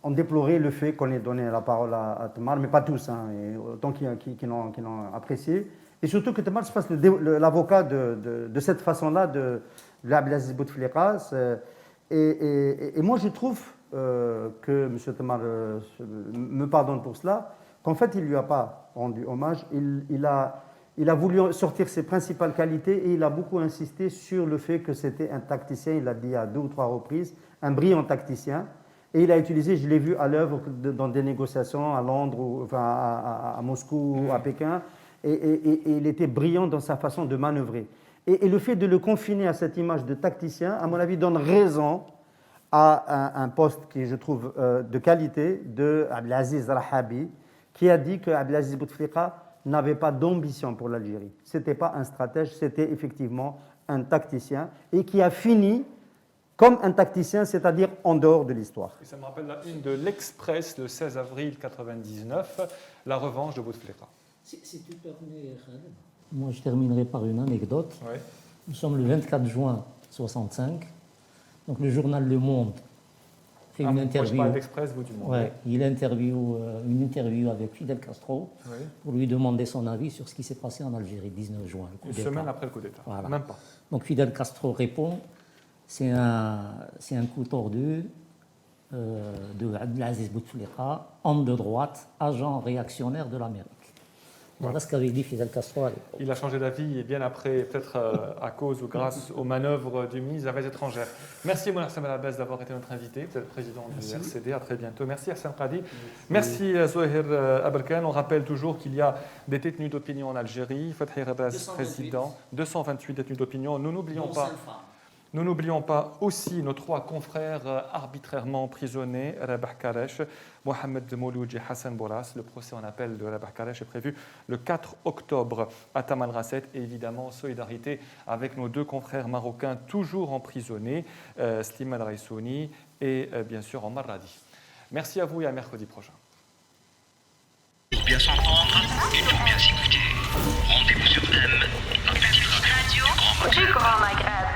S4: ont déploré le fait qu'on ait donné la parole à Tamar, mais pas tous, et autant qui l'ont apprécié. Et surtout que Tamar se fasse l'avocat de cette façon-là de Abdelaziz Bouteflika. Et moi, je trouve que M. Tamar me pardonne pour cela, qu'en fait, il ne lui a pas rendu hommage. Il a voulu sortir ses principales qualités et il a beaucoup insisté sur le fait que c'était un tacticien, il l'a dit à 2 ou 3 reprises, un brillant tacticien. Et il a utilisé, je l'ai vu à l'œuvre dans des négociations à Londres, à Moscou, à Pékin, et il était brillant dans sa façon de manœuvrer. Et le fait de le confiner à cette image de tacticien, à mon avis, donne raison à un poste qui, je trouve, de qualité, de Abdelaziz Rahabi, qui a dit que Abdelaziz Bouteflika n'avait pas d'ambition pour l'Algérie. Ce n'était pas un stratège, c'était effectivement un tacticien et qui a fini comme un tacticien, c'est-à-dire en dehors de l'histoire.
S2: Et ça me rappelle la une de l'Express le 16 avril 1999, la revanche de Bouteflika.
S5: Si tu permets, Khaled, moi je terminerai par une anecdote.
S2: Oui.
S5: Nous sommes le 24 juin 1965, donc le journal Le Monde fait une interview.
S2: Moi, je parle d'Express, vous du Monde.
S5: Ouais, il interview une interview avec Fidel Castro pour lui demander son avis sur ce qui s'est passé en Algérie, 19 juin.
S2: Une semaine après le coup d'État,
S5: voilà.
S2: Même pas.
S5: Donc Fidel Castro répond, c'est un coup tordu de Abdelaziz Bouteflika, homme de droite, agent réactionnaire de l'Amérique. Voilà ce qu'avait dit Fidel Castro à l'époque.
S2: Il a changé d'avis et bien après, peut-être à cause ou grâce aux manœuvres du ministre des Affaires étrangères. Merci Mounir Sam Al-Abbas d'avoir été notre invité. Vous êtes le président du RCD. À très bientôt. Merci Hassan Qadi. Merci Zouahir Aberkan. On rappelle toujours qu'il y a des détenus d'opinion en Algérie. Fathi Abbas, président. 228 détenus d'opinion. Nous n'oublions pas aussi nos 3 confrères arbitrairement emprisonnés, Rabah Karesh, Mohamed Mouloudji, Hassan Bouras. Le procès en appel de Rabah Karesh est prévu le 4 octobre à Taman Rasset. Et évidemment, solidarité avec nos 2 confrères marocains toujours emprisonnés, Slimane Raissouni et bien sûr Omar Radi. Merci à vous et à mercredi prochain.
S1: Pour bien s'entendre et pour bien s'écouter, rendez-vous sur M, la petite radio du Grand Maghreb.